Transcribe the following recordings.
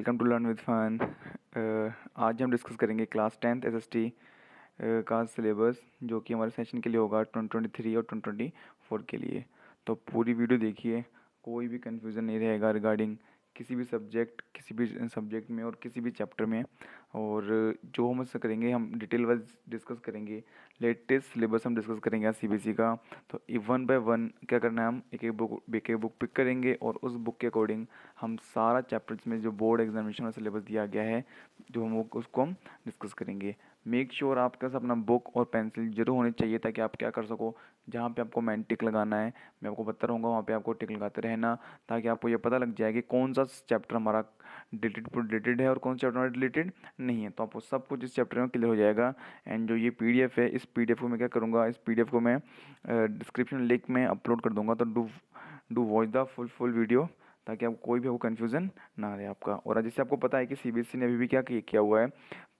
Welcome to learn with fun. आज हम discuss करेंगे क्लास 10th एसएसटी का सिलेबस, जो कि हमारे सेशन के लिए होगा 2023 और 2024 के लिए। तो पूरी वीडियो देखिए, कोई भी कन्फ्यूज़न नहीं रहेगा रिगार्डिंग किसी भी सब्जेक्ट में और किसी भी चैप्टर में। और जो हम उससे करेंगे, हम डिटेल वाइज डिस्कस करेंगे। लेटेस्ट सिलेबस हम डिस्कस करेंगे आज सीबीएसई का। तो वन बाय वन क्या करना है, हम एक एक बुक पिक करेंगे और उस बुक के अकॉर्डिंग हम सारा चैप्टर्स में जो बोर्ड एग्जामिनेशन का सिलेबस दिया गया है, जो हम उसको हम डिस्कस करेंगे। मेक श्योर आपके पास अपना बुक और पेंसिल जरूर होनी चाहिए, ताकि आप क्या कर सको, जहाँ पे आपको मैन टिक लगाना है मैं आपको बता रहूँगा, वहाँ पे आपको टिक लगाते रहना, ताकि आपको ये पता लग जाए कि कौन सा चैप्टर हमारा डिलीटेड है और कौन सा चैप्टर हमारा डिलीटेड नहीं है। तो आपको सब कुछ इस चैप्टर में क्लियर हो जाएगा। एंड जो ये पीडीएफ है, इस पीडीएफ को मैं क्या करूँगा, इस पीडीएफ को मैं डिस्क्रिप्शन लिंक में अपलोड कर दूँगा। तो do watch the full video, ताकि आपको कोई भी आपको कन्फ्यूज़न ना रहे आपका। और जैसे आपको पता है कि सीबीएसई ने अभी भी क्या किया हुआ है,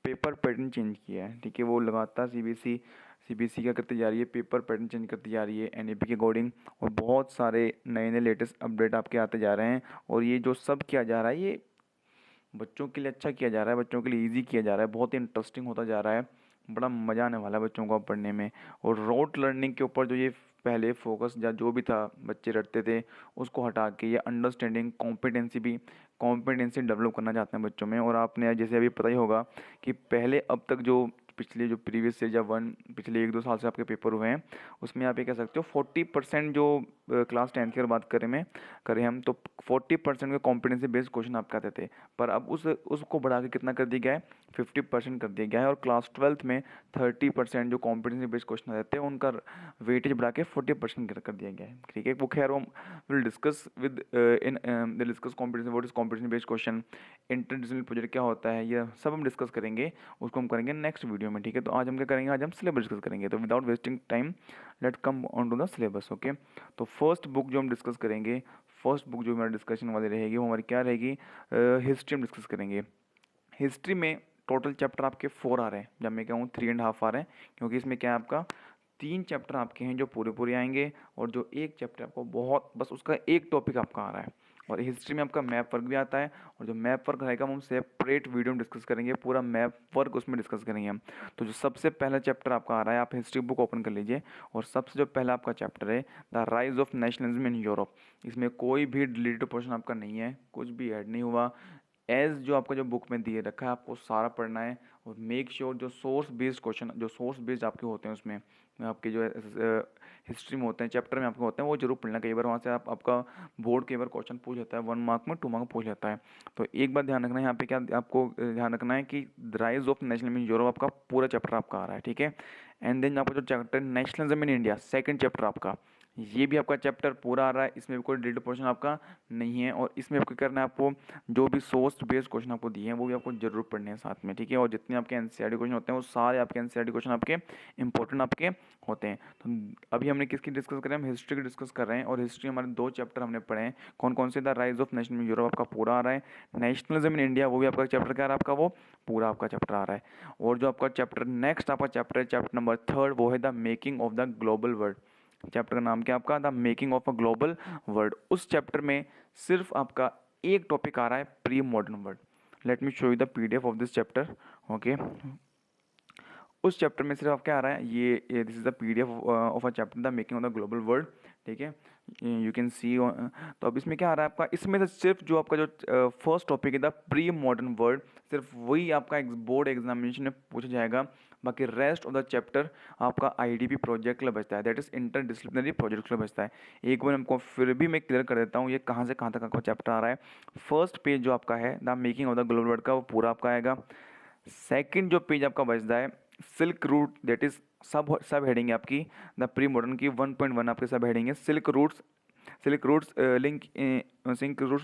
पेपर पैटर्न चेंज किया है। ठीक है, वो लगातार सीबीएसई क्या करती जा रही है, पेपर पैटर्न चेंज करती जा रही है एनईपी के अकॉर्डिंग। और बहुत सारे नए नए लेटेस्ट अपडेट आपके आते जा रहे हैं। और ये जो सब किया जा रहा है, ये बच्चों के लिए अच्छा किया जा रहा है, बच्चों के लिए इजी किया जा रहा है, बहुत ही इंटरेस्टिंग होता जा रहा है, बड़ा मज़ा आने वाला है बच्चों को पढ़ने में। और रोट लर्निंग के ऊपर जो ये पहले फोकस या जो भी था बच्चे रटते थे, उसको हटा के ये अंडरस्टैंडिंग कॉम्पिटेंसी डेवलप करना चाहते हैं बच्चों में। और आपने जैसे अभी पता ही होगा कि पहले अब तक जो पिछले जो प्रीवियस ईयर या पिछले 1-2 साल से आपके पेपर हुए हैं, उसमें आप ये कह सकते हो 40% जो क्लास 10th की अगर बात करें हम, तो 40% के कॉम्पिटेंसी बेस्ड क्वेश्चन आपके आते थे। पर अब उसको बढ़ा के कितना कर दिया गया है, 50% कर दिया गया है। और क्लास 12th में 30% जो कॉम्पिटेंसी बेस्ड क्वेश्चन आते थे, उनका वेटेज बढ़ा के 40% कर दिया गया है। ठीक है, वो खैर हम will discuss competency, what is competency based question, interdisciplinary project क्या होता है, ये सब हम डिस्कस करेंगे। उसको हम करेंगे नेक्स्ट वीडियो में। ठीक है, तो आज हम क्या करेंगे, आज हम सिलेबस डिस्कस करेंगे। तो without wasting time let come on to the syllabus. Okay, तो फर्स्ट बुक जो हम डिस्कस करेंगे, फर्स्ट बुक जो हमारा डिस्कशन वाली रहेगी, वो हमारी क्या रहेगी, हिस्ट्री में डिस्कस करेंगे। हिस्ट्री में टोटल चैप्टर आपके 4 आ रहे हैं, जब मैं कहूँ 3.5 आ रहे हैं, क्योंकि इसमें क्या है, आपका 3 चैप्टर आपके हैं जो पूरे पूरे आएंगे, और जो एक चैप्टर आपको बहुत बस उसका एक टॉपिक आपका आ रहा है। और हिस्ट्री में आपका मैप वर्क भी आता है, और जो मैप वर्क रहेगा हम सेपरेट वीडियो में डिस्कस करेंगे, पूरा मैप वर्क उसमें डिस्कस करेंगे हम। तो जो सबसे पहला चैप्टर आपका आ रहा है, आप हिस्ट्री बुक ओपन कर लीजिए, और सबसे जो पहला आपका चैप्टर है, the rise of nationalism in Europe. इसमें कोई भी डिलीटेड पोर्शन आपका नहीं है, कुछ भी ऐड नहीं हुआ। एज जो आपका जो बुक में दिए रखा है, आपको सारा पढ़ना है। और मेक श्योर जो सोर्स बेस्ड क्वेश्चन, जो सोर्स बेस्ड आपके होते हैं, उसमें आपके जो हिस्ट्री में होते हैं, चैप्टर में आपके होते हैं, वो जरूर पढ़ना। कई बार वहाँ से आपका बोर्ड कई बार क्वेश्चन पूछ लेता है, 1 मार्क में 2 मार्क पूछ लेता है। तो एक बात ध्यान रखना है यहाँ पे, क्या आपको ध्यान रखना है कि rise of nationalism in Europe आपका पूरा चैप्टर आपका आ रहा है। ठीक है, एंड देन आपका जो chapter nationalism in India, second chapter आपका, ये भी आपका चैप्टर पूरा आ रहा है। इसमें भी कोई डिटेल पोर्शन आपका नहीं है। और इसमें आपको करना है, आपको जो भी सोर्स बेस्ड क्वेश्चन आपको दिए हैं, वो भी आपको जरूर पढ़ने हैं साथ में। ठीक है, और जितने आपके एनसीईआरटी क्वेश्चन होते हैं, वो सारे आपके एनसीईआरटी क्वेश्चन आपके इंपॉर्टेंट आपके होते हैं। तो अभी हमने किसकी डिस्कस करें, हम हिस्ट्री की डिस्कस कर रहे हैं। और हिस्ट्री हमारे 2 चैप्टर हमने पढ़े हैं, कौन कौन से, the rise of national Europe आपका पूरा आ रहा है, नेशनलिज्म इन इंडिया वो भी आपका चैप्टर क्या आ रहा है, आपका वो पूरा आपका चैप्टर आ रहा है। और जो आपका चैप्टर नेक्स्ट आपका चैप्टर है, चैप्टर नंबर 3, वो है the making of the global world. Chapter का नाम क्या आपका, the making of a global world. उस चैप्टर में सिर्फ आपका एक टॉपिक आ रहा है, pre modern world. Late me show you the PDF of this chapter. Okay, उस चैप्टर में सिर्फ आप क्या आ रहा है, ये this is the PDF of a chapter the making of the global world. ठीक है, यू कैन सी। तो अब इसमें क्या आ रहा है आपका, इसमें से सिर्फ जो आपका जो फर्स्ट टॉपिक है, द प्री मॉडर्न वर्ल्ड, सिर्फ वही आपका बोर्ड एग्जामिनेशन में पूछा जाएगा। बाकी रेस्ट ऑफ द चैप्टर आपका आईडीपी प्रोजेक्ट के लिए बचता है, that is inter disciplinary project के लिए बचता है। एक बार हमको फिर भी मैं क्लियर कर देता हूँ, ये कहाँ से कहाँ तक आपका चैप्टर आ रहा है। फर्स्ट पेज जो आपका है the making of the global world का, वो पूरा आपका आएगा। सेकंड जो पेज आपका बचता है, सिल्क रूट, दैट इज सब हेडिंग है आपकी, द प्री मॉडर्न की 1.1 आपके सब हेडिंग है। Silk routes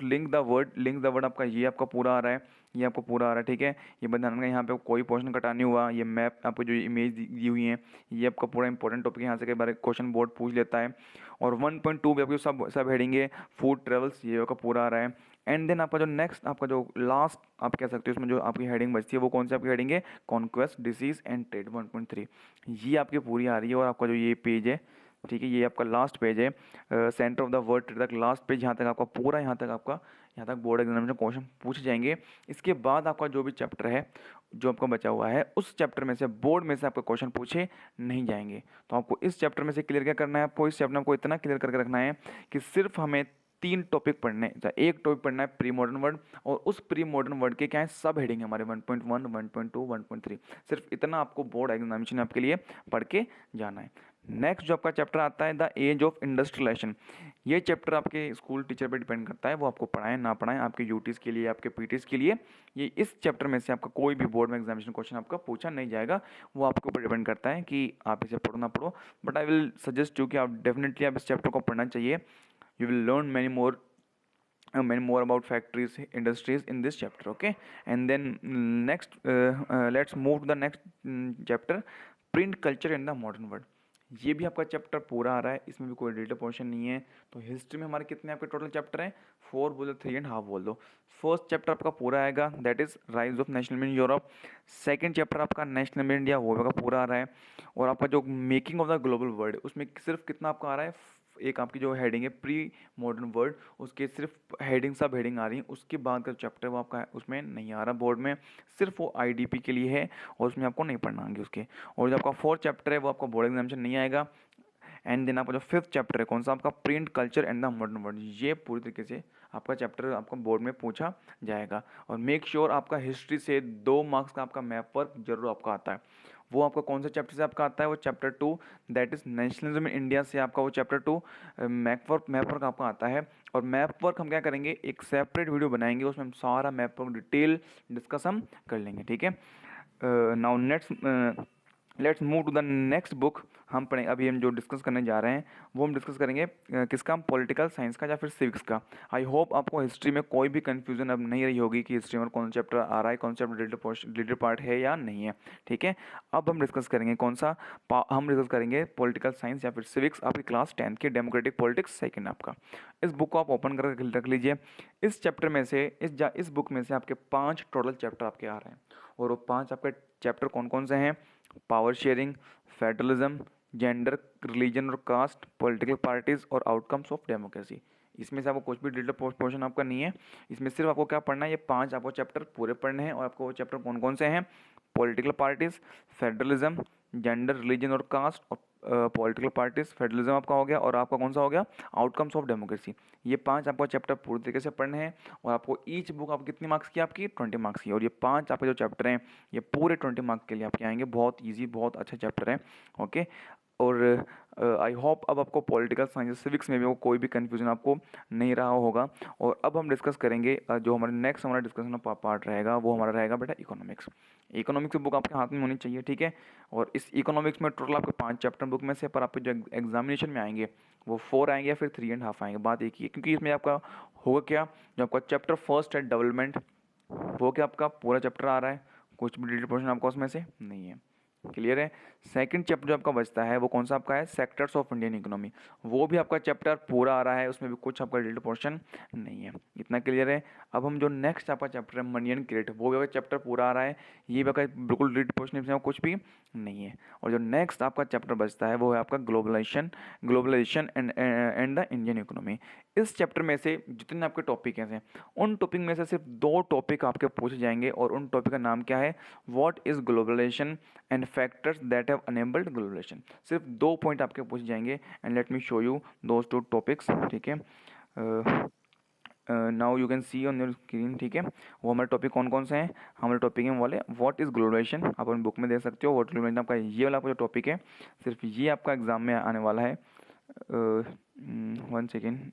link the world आपका, ये आपका पूरा आ रहा है, ये आपको पूरा आ रहा है। ठीक है, ये बताना है, यहाँ पे कोई पोर्शन कटा नहीं हुआ। ये मैप आपको जो इमेज दी हुई है, ये आपका पूरा इंपॉर्टेंट टॉपिक है, यहाँ से कई बार क्वेश्चन बोर्ड पूछ लेता है। और 1.2 भी आपकी सब हेडिंग है, फूड ट्रेवल्स, ये आपका पूरा आ रहा है। एंड देन आपका जो नेक्स्ट, आपका जो लास्ट आप कह सकते हो, उसमें जो आपकी हेडिंग बचती है, वो कौन सी आपकी हेडिंग है, कॉन्क्वेस्ट, डिसीज एंड ट्रेड 1.3। ये आपकी पूरी आ रही है। और आपका जो ये पेज है, ठीक है, ये आपका लास्ट पेज है, सेंटर ऑफ द वर्ड तक लास्ट पेज, यहाँ तक आपका पूरा, यहाँ तक बोर्ड एग्जामिनेशन क्वेश्चन पूछे जाएंगे। इसके बाद आपका जो भी चैप्टर है जो आपका बचा हुआ है उस चैप्टर में से बोर्ड में से आपको क्वेश्चन पूछे नहीं जाएंगे। तो आपको इस चैप्टर में से क्लियर क्या करना है, आपको इस चैप्टर में आपको इतना क्लियर करके रखना है कि सिर्फ हमें 3 टॉपिक पढ़ने, एक टॉपिक पढ़ना है प्री मॉडर्न वर्ड, और उस प्री मॉडर्न वर्ड के क्या है सब हेडिंग है हमारे 1.1, 1.2, 1.3, सिर्फ इतना आपको बोर्ड एग्जामिनेशन आपके लिए पढ़ के जाना है। नेक्स्ट जो आपका चैप्टर आता है द एज ऑफ इंडस्ट्रियलाइजेशन, ये चैप्टर आपके स्कूल टीचर पे डिपेंड करता है, वो आपको पढ़ाएं ना पढ़ाएं, आपके यूटीज़ के लिए, आपके पीटीज़ के लिए। ये इस चैप्टर में से आपका कोई भी बोर्ड में एग्जामिनेशन क्वेश्चन आपका पूछा नहीं जाएगा, वो आपके ऊपर डिपेंड करता है कि आप इसे पढ़ो ना पढ़ो। But I will suggest you कि आप डेफिनेटली आप इस चैप्टर को पढ़ना चाहिए। You will learn many more about factories, industries in this chapter, okay? And then next let's move to the next chapter, print culture in the modern world। ये भी आपका चैप्टर पूरा आ रहा है, इसमें भी कोई डिटेल पोर्शन नहीं है। तो हिस्ट्री में हमारे कितने आपके टोटल चैप्टर हैं, 4 बोल दो, 3.5 बोल दो। फर्स्ट चैप्टर आपका पूरा आएगा, that is rise of national in Europe. Second chapter आपका नेशनल इन इंडिया, वो आपका पूरा आ रहा है। और आपका जो making of the global world, उसमें सिर्फ कितना आपका आ रहा है, एक आपकी जो हेडिंग है प्री मॉडर्न वर्ल्ड, उसके सिर्फ हेडिंग सब हेडिंग आ रही है। उसके बाद का चैप्टर वो आपका उसमें नहीं आ रहा बोर्ड में, सिर्फ वो आईडीपी के लिए है और उसमें आपको नहीं पढ़ना आगे उसके। और जो आपका फोर्थ चैप्टर है वो आपका बोर्ड एग्जामिनेशन नहीं आएगा। एंड देन आपका जो फिफ्थ चैप्टर है कौन सा, आपका print culture and the modern world, ये पूरी तरीके से आपका चैप्टर आपका बोर्ड में पूछा जाएगा। और मेक श्योर आपका हिस्ट्री से 2 मार्क्स का आपका मैप वर्क जरूर आपका आता है। वो आपका कौन सा चैप्टर से आपका आता है, वो chapter 2 that is nationalism in India से आपका वो चैप्टर 2 मैप वर्क आपका आता है। और मैप वर्क हम क्या करेंगे, एक सेपरेट वीडियो बनाएंगे, उसमें हम सारा मैप वर्क डिटेल डिस्कस हम कर लेंगे, ठीक है। Now let's move to the next book. हम पढ़ेंगे, अभी हम जो डिस्कस करने जा रहे हैं वो हम डिस्कस करेंगे किसका, पॉलिटिकल साइंस का या फिर सिविक्स का। आई होप आपको हिस्ट्री में कोई भी कंफ्यूजन अब नहीं रही होगी कि हिस्ट्री में कौन सा चैप्टर आ रहा है, कौन सा चैप्टर रिलेटेड पार्ट है या नहीं है, ठीक है। अब हम डिस्कस करेंगे कौन सा, हम डिस्कस करेंगे पॉलिटिकल साइंस या फिर सिविक्स, आपकी क्लास 10th की डेमोक्रेटिक पॉलिटिक्स सेकेंड आपका। इस बुक को आप ओपन करके रख लीजिए। इस चैप्टर में से इस बुक में से आपके 5 टोटल चैप्टर आपके आ रहे हैं। और वो 5 आपके चैप्टर कौन कौन से हैं, power sharing, federalism, gender, religion और कास्ट, पॉलिटिकल पार्टीज और आउटकम्स ऑफ डेमोक्रेसी। इसमें से आपको कुछ भी डिटेल पोर्शन आपका नहीं है, इसमें सिर्फ आपको क्या पढ़ना है, ये 5 आपको चैप्टर पूरे पढ़ने हैं। और आपको वो चैप्टर कौन कौन से हैं, political parties, federalism, gender, religion और कास्ट, और पॉलिटिकल पार्टीज, फेडरलिज्म आपका हो गया, और आपका कौन सा हो गया, आउटकम्स ऑफ डेमोक्रेसी। ये 5 आपको चैप्टर पूरी तरीके से पढ़ने हैं। और आपको ईच बुक आप कितनी मार्क्स की, आपकी 20 मार्क्स की। और ये 5 आपके जो चैप्टर हैं ये पूरे 20 मार्क्स के लिए आपके आएंगे, बहुत ईजी, बहुत अच्छा चैप्टर है, ओके। और आई होप अब आपको पॉलिटिकल साइंस सिविक्स में भी वो कोई भी कन्फ्यूजन आपको नहीं रहा होगा। और अब हम डिस्कस करेंगे जो हमारे नेक्स्ट हमारा डिस्कशन का पार्ट रहेगा, वो हमारा रहेगा बेटा इकोनॉमिक्स। इकोनॉमिक्स की बुक आपके हाथ में होनी चाहिए, ठीक है। और इस इकोनॉमिक्स में टोटल आपके 5 चैप्टर बुक में से, पर आपके जो एग्जामिनेशन में आएंगे वो 4 आएंगे या फिर 3.5 आएंगे, बात एक ही है। क्योंकि इसमें आपका होगा क्या, जो आपका चैप्टर फर्स्ट है डेवलपमेंट, वो क्या आपका पूरा चैप्टर आ रहा है, कुछ भी डिटेल पोर्शन आपका उसमें से नहीं है, क्लियर है। सेकंड चैप्टर जो आपका बचता है वो कौन सा आपका है, सेक्टर्स ऑफ इंडियन इकोनॉमी, वो भी आपका चैप्टर पूरा आ रहा है, उसमें भी कुछ आपका डिटेल पोर्शन नहीं है, इतना क्लियर है। अब हम जो नेक्स्ट आपका चैप्टर है मनी एंड क्रेडिट, वो भी आपका चैप्टर पूरा आ रहा है, ये भी आपका बिल्कुल डिटेल पोर्शन इसमें कुछ भी नहीं है। और जो नेक्स्ट आपका चैप्टर बचता है वो है आपका globalisation and the Indian economy. इस चैप्टर में से जितने आपके टॉपिक हैं उन टॉपिक में से सिर्फ 2 टॉपिक आपके पूछे जाएंगे, और उन टॉपिक का नाम क्या है, what is globalisation and factors that have enabled globalisation. सिर्फ 2 पॉइंट आपके पूछे जाएंगे, and let me show you those 2 topics, ठीक है। Now you can see on your screen, ठीक है। वो हमारे टॉपिक कौन कौन से हैं, हमारे टॉपिक हैं वाले, व्हाट इज ग्लोबलाइजेशन, आप अपनी बुक में देख सकते हो। व्हाट ग्लोबलाइजेशन आपका ये वाला आपका जो टॉपिक है, सिर्फ ये आपका एग्जाम में आने वाला है। 1 सेकेंड,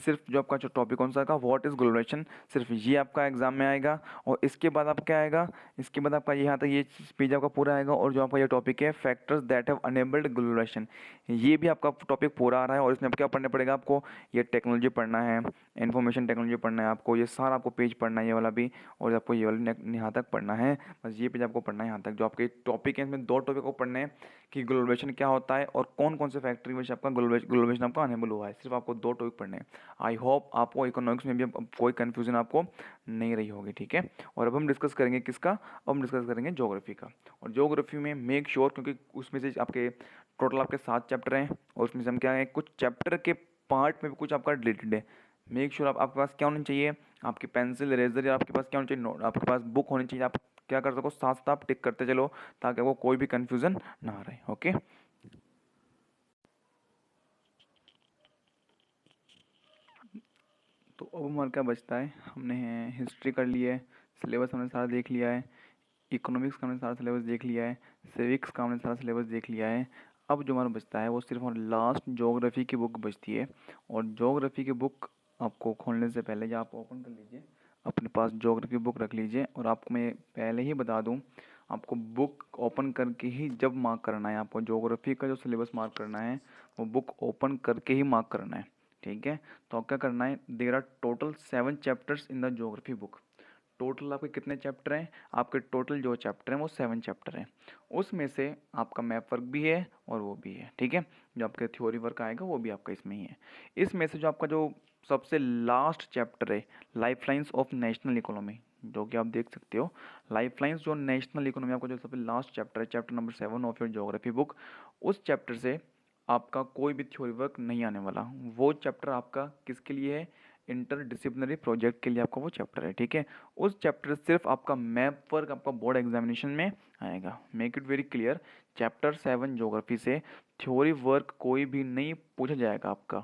सिर्फ जो आपका जो टॉपिक कौन सा आएगा, व्हाट इज ग्लोबलाइजेशन, सिर्फ ये आपका एग्जाम में आएगा। और इसके बाद आप क्या आएगा, इसके बाद आपका यहाँ तक ये पेज आपका पूरा आएगा। और जो आपका ये टॉपिक है factors that have enabled globalisation, ये भी आपका टॉपिक पूरा आ रहा है। और इसमें क्या पढ़ना पड़ेगा आपको, ये टेक्नोलॉजी पढ़ना है, इन्फॉर्मेशन टेक्नोलॉजी पढ़ना है आपको, ये सारा आपको पेज पढ़ना है, ये वाला भी। और आपको ये वाला यहाँ तक पढ़ना है, बस ये पेज आपको पढ़ना है यहाँ तक। जो आपके टॉपिक है इसमें 2 टॉपिक को पढ़ने हैं कि ग्लोबलाइजेशन क्या होता है और कौन कौन से फैक्ट्री में आपका ग्लोबलाइजेशन आपका अनेबल हुआ है। सिर्फ आपको 2 टॉपिक पढ़ने हैं। आई होप आपको इकोनॉमिक्स में भी अब कोई कन्फ्यूजन आपको नहीं रही होगी, ठीक है। और अब हम डिस्कस करेंगे किसका, अब हम डिस्कस करेंगे ज्योग्राफी का। और ज्योग्राफी में मेक श्योर, क्योंकि उसमें से आपके टोटल आपके 7 चैप्टर हैं और उसमें से हम क्या है, कुछ चैप्टर के पार्ट में भी कुछ आपका रिलेटेड है। मेक श्योर आपके पास क्या होना चाहिए, आपकी पेंसिल इरेजर, या आपके पास क्या होना चाहिए, नोट, आपके पास बुक होनी चाहिए। आप क्या कर सको, साथ साथ आप टिक करते चलो ताकि आपको कोई भी कंफ्यूजन ना रहे। ओके, तो अब हमारा क्या बचता है, हमने हिस्ट्री कर लिया है, सिलेबस हमने सारा देख लिया है, इकोनॉमिक्स का हमने सारा सिलेबस देख लिया है, सिविक्स का हमने सारा सिलेबस देख लिया है। अब जो हमारा बचता है वो सिर्फ हमारा लास्ट ज्योग्राफी की बुक बचती है। और ज्योग्राफी की बुक आपको खोलने से पहले या आप ओपन कर लीजिए, अपने पास ज्योग्राफी बुक रख लीजिए। और आपको मैं पहले ही बता दूं, आपको बुक ओपन करके ही जब मार्क करना है, आपको ज्योग्राफी का जो सिलेबस मार्क करना है वो बुक ओपन करके ही मार्क करना है, ठीक है। तो आप क्या करना है, there are total 7 chapters in the geography book. Total आपके कितने चैप्टर हैं, आपके टोटल जो चैप्टर हैं वो 7 चैप्टर हैं। उसमें से आपका मैप वर्क भी है और वो भी है, ठीक है। जो आपका थ्योरी वर्क आएगा वो भी आपका इसमें ही है। इसमें से जो आपका जो सबसे लास्ट चैप्टर है, life lines of national economy, जो कि आप देख सकते हो, लाइफ लाइन्स जो नेशनल इकोनॉमी आपका जो सबसे लास्ट चैप्टर है, chapter number 7 of your geography book, उस चैप्टर से आपका कोई भी थ्योरी वर्क नहीं आने वाला। वो चैप्टर आपका किसके लिए है, इंटर डिसिप्लिनरी प्रोजेक्ट के लिए आपका वो चैप्टर है, ठीक है। उस चैप्टर सिर्फ आपका मैप वर्क आपका बोर्ड एग्जामिनेशन में आएगा। Make it very clear, chapter 7 geography से थ्योरी वर्क कोई भी नहीं पूछा जाएगा आपका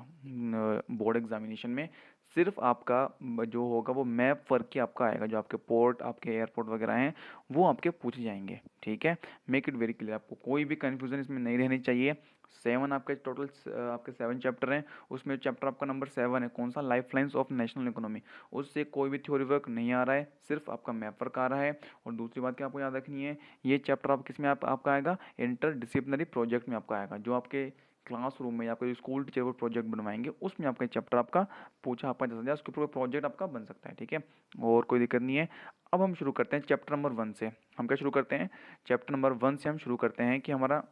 बोर्ड एग्जामिनेशन में। सिर्फ आपका जो होगा वो मैप वर्क ही आपका आएगा, जो आपके पोर्ट, आपके एयरपोर्ट वगैरह हैं वो आपके पूछे जाएंगे, ठीक है। मेक इट वेरी क्लियर, आपको कोई भी कन्फ्यूजन इसमें नहीं रहनी चाहिए। 7 आपके टोटल आपके 7 चैप्टर हैं, उसमें चैप्टर आपका नंबर 7 है, कौन सा, life lines of national economy. उससे कोई भी थ्योरी वर्क नहीं आ रहा है, सिर्फ आपका मैप वर्क आ रहा है। और दूसरी बात क्या आपको याद रखनी है, ये चैप्टर आप किस में आपका आएगा, इंटर डिसिप्लिनरी प्रोजेक्ट में आपका आएगा। जो आपके क्लासरूम में या आपके स्कूल टीचर को प्रोजेक्ट बनवाएंगे उसमें आपका चैप्टर आपका पूछा आपका जा सकता है, उसके ऊपर प्रोजेक्ट आपका बन सकता है, ठीक है। और कोई दिक्कत नहीं है। अब हम शुरू करते हैं चैप्टर नंबर 1 से। हम क्या शुरू करते हैं, चैप्टर नंबर 1 से हम शुरू करते हैं कि हमारा,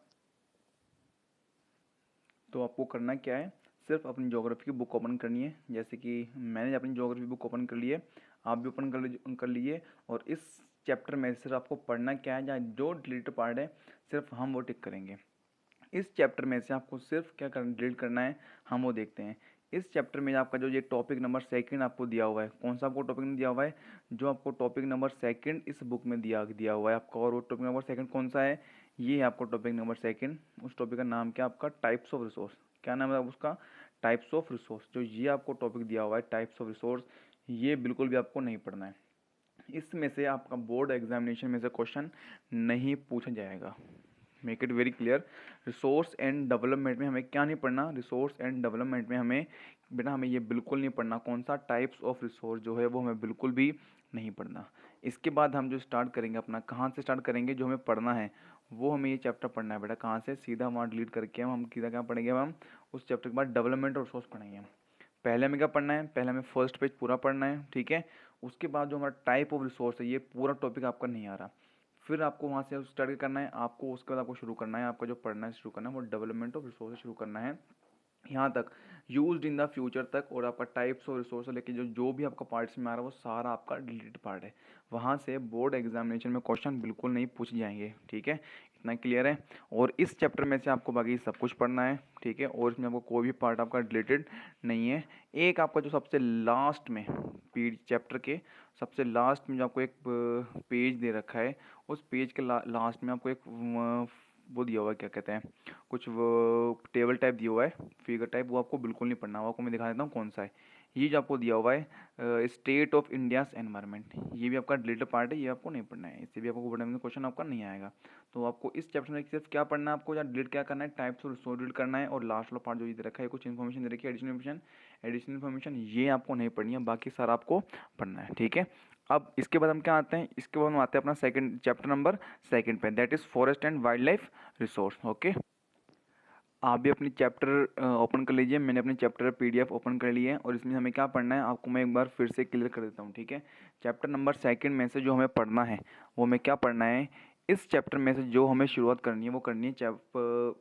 तो आपको करना क्या है, सिर्फ अपनी ज्योग्राफी की बुक ओपन करनी है। जैसे कि मैंने अपनी ज्योग्राफी बुक ओपन कर ली है, आप भी ओपन कर लीजिए। और इस चैप्टर में सिर्फ आपको पढ़ना क्या है, जहाँ जो डिलीटेड पार्ट है सिर्फ हम वो टिक करेंगे। इस चैप्टर में से आपको सिर्फ क्या करना, डिलीट करना है, हम वो देखते हैं। इस चैप्टर में आपका जो ये टॉपिक नंबर 2 आपको दिया हुआ है, कौन सा आपको टॉपिक दिया हुआ है, जो आपको टॉपिक नंबर 2 इस बुक में दिया हुआ है आपका। और वो टॉपिक नंबर 2 कौन सा है, ये है आपको टॉपिक नंबर 2। उस टॉपिक का नाम क्या, आपका टाइप्स ऑफ रिसोर्स। क्या नाम है उसका, टाइप्स ऑफ रिसोर्स। जो ये आपको टॉपिक दिया हुआ है टाइप्स ऑफ रिसोर्स, ये बिल्कुल भी आपको नहीं पढ़ना है। इसमें से आपका बोर्ड एग्जामिनेशन में से क्वेश्चन नहीं पूछा जाएगा। Make it very clear, resource and development में हमें क्या नहीं पढ़ना, रिसोर्स एंड डेवलपमेंट में हमें बेटा हमें ये बिल्कुल नहीं पढ़ना, कौन सा, टाइप्स ऑफ रिसोर्स जो है वो हमें बिल्कुल भी नहीं पढ़ना। इसके बाद हम जो स्टार्ट करेंगे अपना, कहाँ से स्टार्ट करेंगे, जो हमें पढ़ना है वो हमें ये चैप्टर पढ़ना है बेटा, कहाँ से, सीधा वहाँ डिलीट करके हम सीधा क्या पढ़ेंगे, हम उस चैप्टर के बाद डेवलपमेंट और रिसोर्स पढ़ेंगे हम। पहले हमें क्या पढ़ना है, पहले हमें फर्स्ट पेज पूरा पढ़ना है, ठीक है। उसके बाद जो हमारा टाइप ऑफ रिसोर्स है, ये पूरा टॉपिक आपका नहीं आ रहा, फिर आपको वहाँ से स्टार्ट करना है आपको। उसके बाद आपको शुरू करना है, आपका जो पढ़ना है शुरू करना है वो डेवलपमेंट ऑफ रिसोर्स शुरू करना है, यहाँ तक यूज्ड इन द फ्यूचर तक। और आपका टाइप्स ऑफ रिसोर्स लेके जो भी आपका पार्ट्स में आ रहा है वो सारा आपका डिलीटेड पार्ट है। वहाँ से बोर्ड एग्जामिनेशन में क्वेश्चन बिल्कुल नहीं पूछ जाएंगे, ठीक है। इतना क्लियर है। और इस चैप्टर में से आपको बाकी सब कुछ पढ़ना है, ठीक है। और इसमें आपको कोई भी पार्ट आपका डिलीटेड नहीं है। एक आपका जो सबसे लास्ट में पेज, चैप्टर के सबसे लास्ट में जो आपको एक पेज दे रखा है, उस पेज के लास्ट में आपको एक वो दिया हुआ है, क्या कहते हैं, कुछ वो टेबल टाइप दिया हुआ है, फिगर टाइप, वो आपको बिल्कुल नहीं पढ़ना। वो आपको मैं दिखा देता हूँ कौन सा है। ये जो आपको दिया हुआ है स्टेट ऑफ इंडियाज एनवायरनमेंट, ये भी आपका डिलीटेड पार्ट है, ये आपको नहीं पढ़ना है, इससे भी आपको बोर्ड में क्वेश्चन आपका नहीं आएगा। तो आपको इस चैप्टर में सिर्फ क्या पढ़ना है, आपको या डिलीट क्या करना है, टाइप्स और रिसोर्स डिलीट करना है, और लास्ट वाला पार्ट जो ये दे रखा है कुछ इन्फॉर्मेशन दे रखी है एडिशनल इन्फॉर्मेशन ये आपको नहीं पढ़नी है, बाकी सारा आपको पढ़ना है, ठीक है। अब इसके बाद हम क्या आते हैं, इसके बाद हम आते हैं अपना सेकंड चैप्टर नंबर सेकंड पे, that is forest and wild life resource. Okay, आप भी अपनी चैप्टर ओपन कर लीजिए, मैंने अपनी चैप्टर पीडीएफ ओपन कर ली है, और इसमें हमें क्या पढ़ना है आपको मैं एक बार फिर से क्लियर कर देता हूँ, ठीक है। चैप्टर नंबर सेकंड में से जो हमें पढ़ना है वो हमें क्या पढ़ना है, इस चैप्टर में से जो हमें शुरुआत करनी है वो करनी है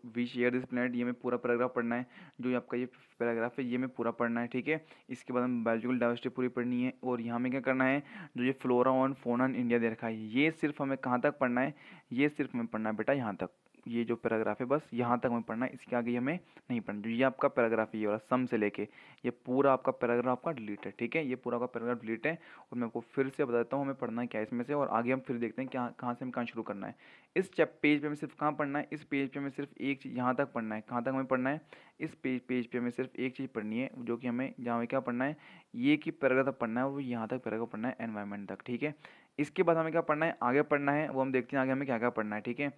वी शेयर दिस प्लेनेट, ये हमें पूरा पैराग्राफ पढ़ना है, जो आपका ये पैराग्राफ है ये हमें पूरा पढ़ना है, ठीक है। इसके बाद हमें बायोलॉजिकल डाइवर्सिटी पूरी पढ़नी है, और यहाँ में क्या करना है, जो ये फ्लोरा और फौना इन इंडिया दे रखा है ये सिर्फ हमें कहाँ तक पढ़ना है, ये सिर्फ हमें पढ़ना है बेटा यहाँ तक, ये जो पैराग्राफ है बस यहाँ तक हमें पढ़ना है, इसके आगे हमें नहीं पढ़ना। जो ये आपका पैराग्राफ है ये वाला सम से लेके ये पूरा आपका पैराग्राफ आपका डिलीट है, ठीक है, ये पूरा आपका पैराग्राफ डिलीट है, और मैं आपको फिर से बताता हूँ हमें पढ़ना है क्या इसमें से, और आगे हम फिर देखते हैं क्या कहाँ से हम कहाँ शुरू करना है। इस पेज पे हमें सिर्फ कहाँ पढ़ना है, इस पेज पे हमें सिर्फ एक चीज़ यहाँ तक पढ़ना है, कहाँ तक हमें पढ़ना है, इस पेज पे हमें सिर्फ एक चीज़ पढ़नी है, जो कि हमें जहाँ हमें क्या पढ़ना है, ये कि पैराग्राफ तक पढ़ना है, और वो यहाँ तक पैराग्राफ पढ़ना है एनवायरनमेंट तक, ठीक है। इसके बाद हमें क्या पढ़ना है, आगे पढ़ना है, वो हम देखते हैं आगे हमें क्या क्या पढ़ना है, ठीक है।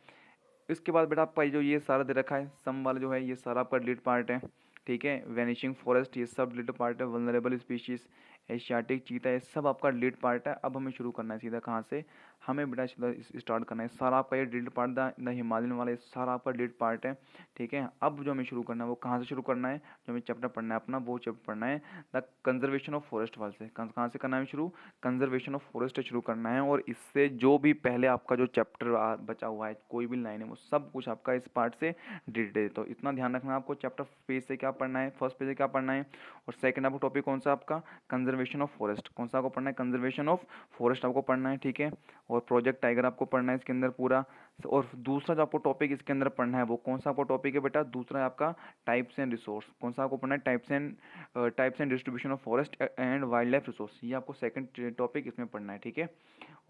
इसके बाद बेटा आपका जो ये सारा दे रखा है सम वाला जो है ये सारा आपका डिलीट पार्ट है, ठीक है। वेनिशिंग फॉरेस्ट ये सब डिलीट पार्ट है, वल्नरेबल स्पीशीज एशियाटिक चीता ये सब आपका डिलीट पार्ट है। अब हमें शुरू करना है सीधा कहाँ से, हमें बेटा सीधा स्टार्ट करना है, सारा आपका ये डिलीट पार्ट द हिमालयन वाला ये सारा आपका डिलीट पार्ट है, ठीक है। अब जो हमें शुरू करना है वो कहाँ से शुरू करना है, जो हमें चैप्टर पढ़ना है अपना वो चैप्टर पढ़ना है द कंजर्वेशन ऑफ फॉरेस्ट वाल से, कहाँ से करना है शुरू, कंजर्वेशन ऑफ फॉरेस्ट शुरू करना है, और इससे जो भी पहले आपका जो चैप्टर बचा हुआ है कोई भी लाइन है वो सब कुछ आपका इस पार्ट से डिलीट है। तो इतना ध्यान रखना आपको चैप्टर पेज से क्या पढ़ना है, फर्स्ट पेज से क्या पढ़ना है, और सेकंड आपको टॉपिक कौन सा आपका कंजर्वेशन ऑफ फॉरेस्ट, कौन सा आपको पढ़ना है, कंजर्वेशन ऑफ फॉरेस्ट आपको पढ़ना है, ठीक है। और प्रोजेक्ट टाइगर आपको पढ़ना है इसके अंदर पूरा, और दूसरा जो आपको टॉपिक इसके अंदर पढ़ना है वो कौन सा आपको टॉपिक है बेटा, दूसरा है आपका टाइप्स एंड रिसोर्स, कौन सा आपको पढ़ना है, types and distribution of forest and wild life resource, ये आपको सेकंड टॉपिक इसमें पढ़ना है, ठीक है।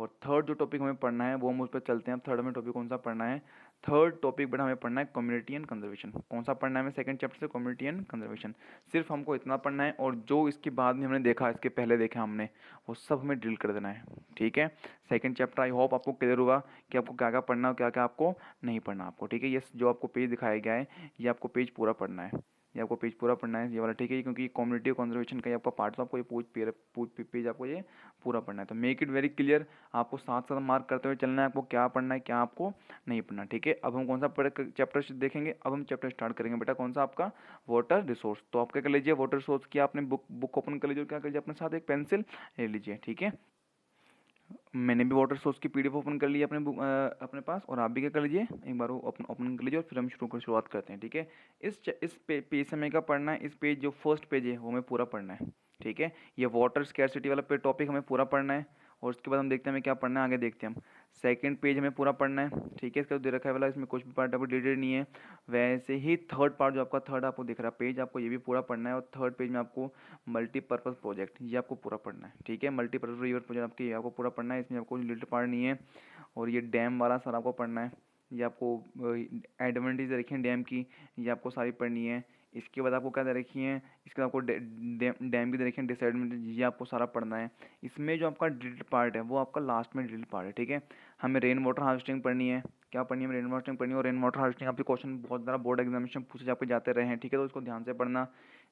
और थर्ड जो टॉपिक हमें पढ़ना है वो हम उस पर चलते हैं। अब थर्ड में टॉपिक कौन सा पढ़ना है, थर्ड टॉपिक बेटा हमें पढ़ना है कम्युनिटी एंड कंजर्वेशन, कौन सा पढ़ना है हमें सेकंड चैप्टर से, कम्युनिटी एंड कंजर्वेशन, सिर्फ हमको इतना पढ़ना है, और जो इसके बाद में हमने देखा इसके पहले देखा हमने वो सब हमें ड्रिल कर देना है, ठीक है। सेकंड चैप्टर आई होप आपको क्लियर हुआ कि आपको क्या क्या पढ़ना है क्या क्या आपको नहीं पढ़ना आपको, ठीक है। ये जो आपको पेज दिखाया गया है ये आपको पेज पूरा पढ़ना है, ये आपको पेज पूरा पढ़ना है ये वाला, ठीक है, क्योंकि कम्युनिटी और कंजर्वेशन का ये आपका पार्ट, तो आपको ये पेज आपको ये पूरा पढ़ना है। तो मेक इट वेरी क्लियर, आपको साथ साथ मार्क करते हुए चलना है आपको क्या पढ़ना है क्या आपको नहीं पढ़ना, ठीक है। अब हम कौन सा चैप्टर देखेंगे, अब हम चैप्टर स्टार्ट करेंगे बेटा कौन सा आपका वाटर रिसोर्स। तो आप क्या कर लीजिए, वाटर रिसोर्स की आपने बुक ओपन कर लीजिए, और क्या कर लीजिए अपने साथ एक पेंसिल ले लीजिए, ठीक है। मैंने भी वाटर सोर्स की पीडीएफ ओपन कर ली है अपने पास, और आप भी क्या कर लीजिए एक बार वो ओपन कर लीजिए, और फिर हम शुरुआत करते हैं, ठीक है। इस पेज से हमें क्या पढ़ना है, इस पेज जो फर्स्ट पेज है वो हमें पूरा पढ़ना है, ठीक है। ये वाटर स्कैरसिटी वाला टॉपिक हमें पूरा पढ़ना है, और उसके बाद हम देखते हैं हमें क्या पढ़ना है, आगे देखते हैं हम। सेकंड पेज हमें पूरा पढ़ना है, ठीक है, इसका दे रखा है वाला, इसमें कुछ भी पार्ट आपको डिटेल नहीं है। वैसे ही थर्ड पार्ट जो आपका थर्ड आपको दिख रहा है पेज, आपको ये भी पूरा पढ़ना है, और थर्ड पेज में आपको मल्टीपर्पज़ प्रोजेक्ट ये आपको पूरा पढ़ना है, ठीक है। मल्टीपर्पज़ रिवर प्रोजेक्ट आपकी ये आपको पूरा पढ़ना है, इसमें आपको लिटिल पार्ट नहीं है। और ये डैम वाला सारा आपको पढ़ना है, ये आपको एडवांटेज रखी है डैम की, ये आपको सारी पढ़नी है। इसके बाद आपको क्या दे रखी है, इसके बाद आपको डैम की दे रखी है डिसएडवांटेज, ये आपको सारा पढ़ना है। इसमें जो आपका ड्रिल पार्ट है वो आपका लास्ट में ड्रिल पार्ट है, ठीक है। हमें रेन वाटर हार्वेस्टिंग पढ़नी है, क्या पढ़नी है, रेन वाटर हार्वेस्टिंग पढ़नी है, और रेन वाटर हार्वेस्टिंग आपके क्वेश्चन बहुत ज़्यादा बोर्ड एग्जामिनेशन पूछे जाते जाते रहे हैं, ठीक है, तो उसको ध्यान से पढ़ना।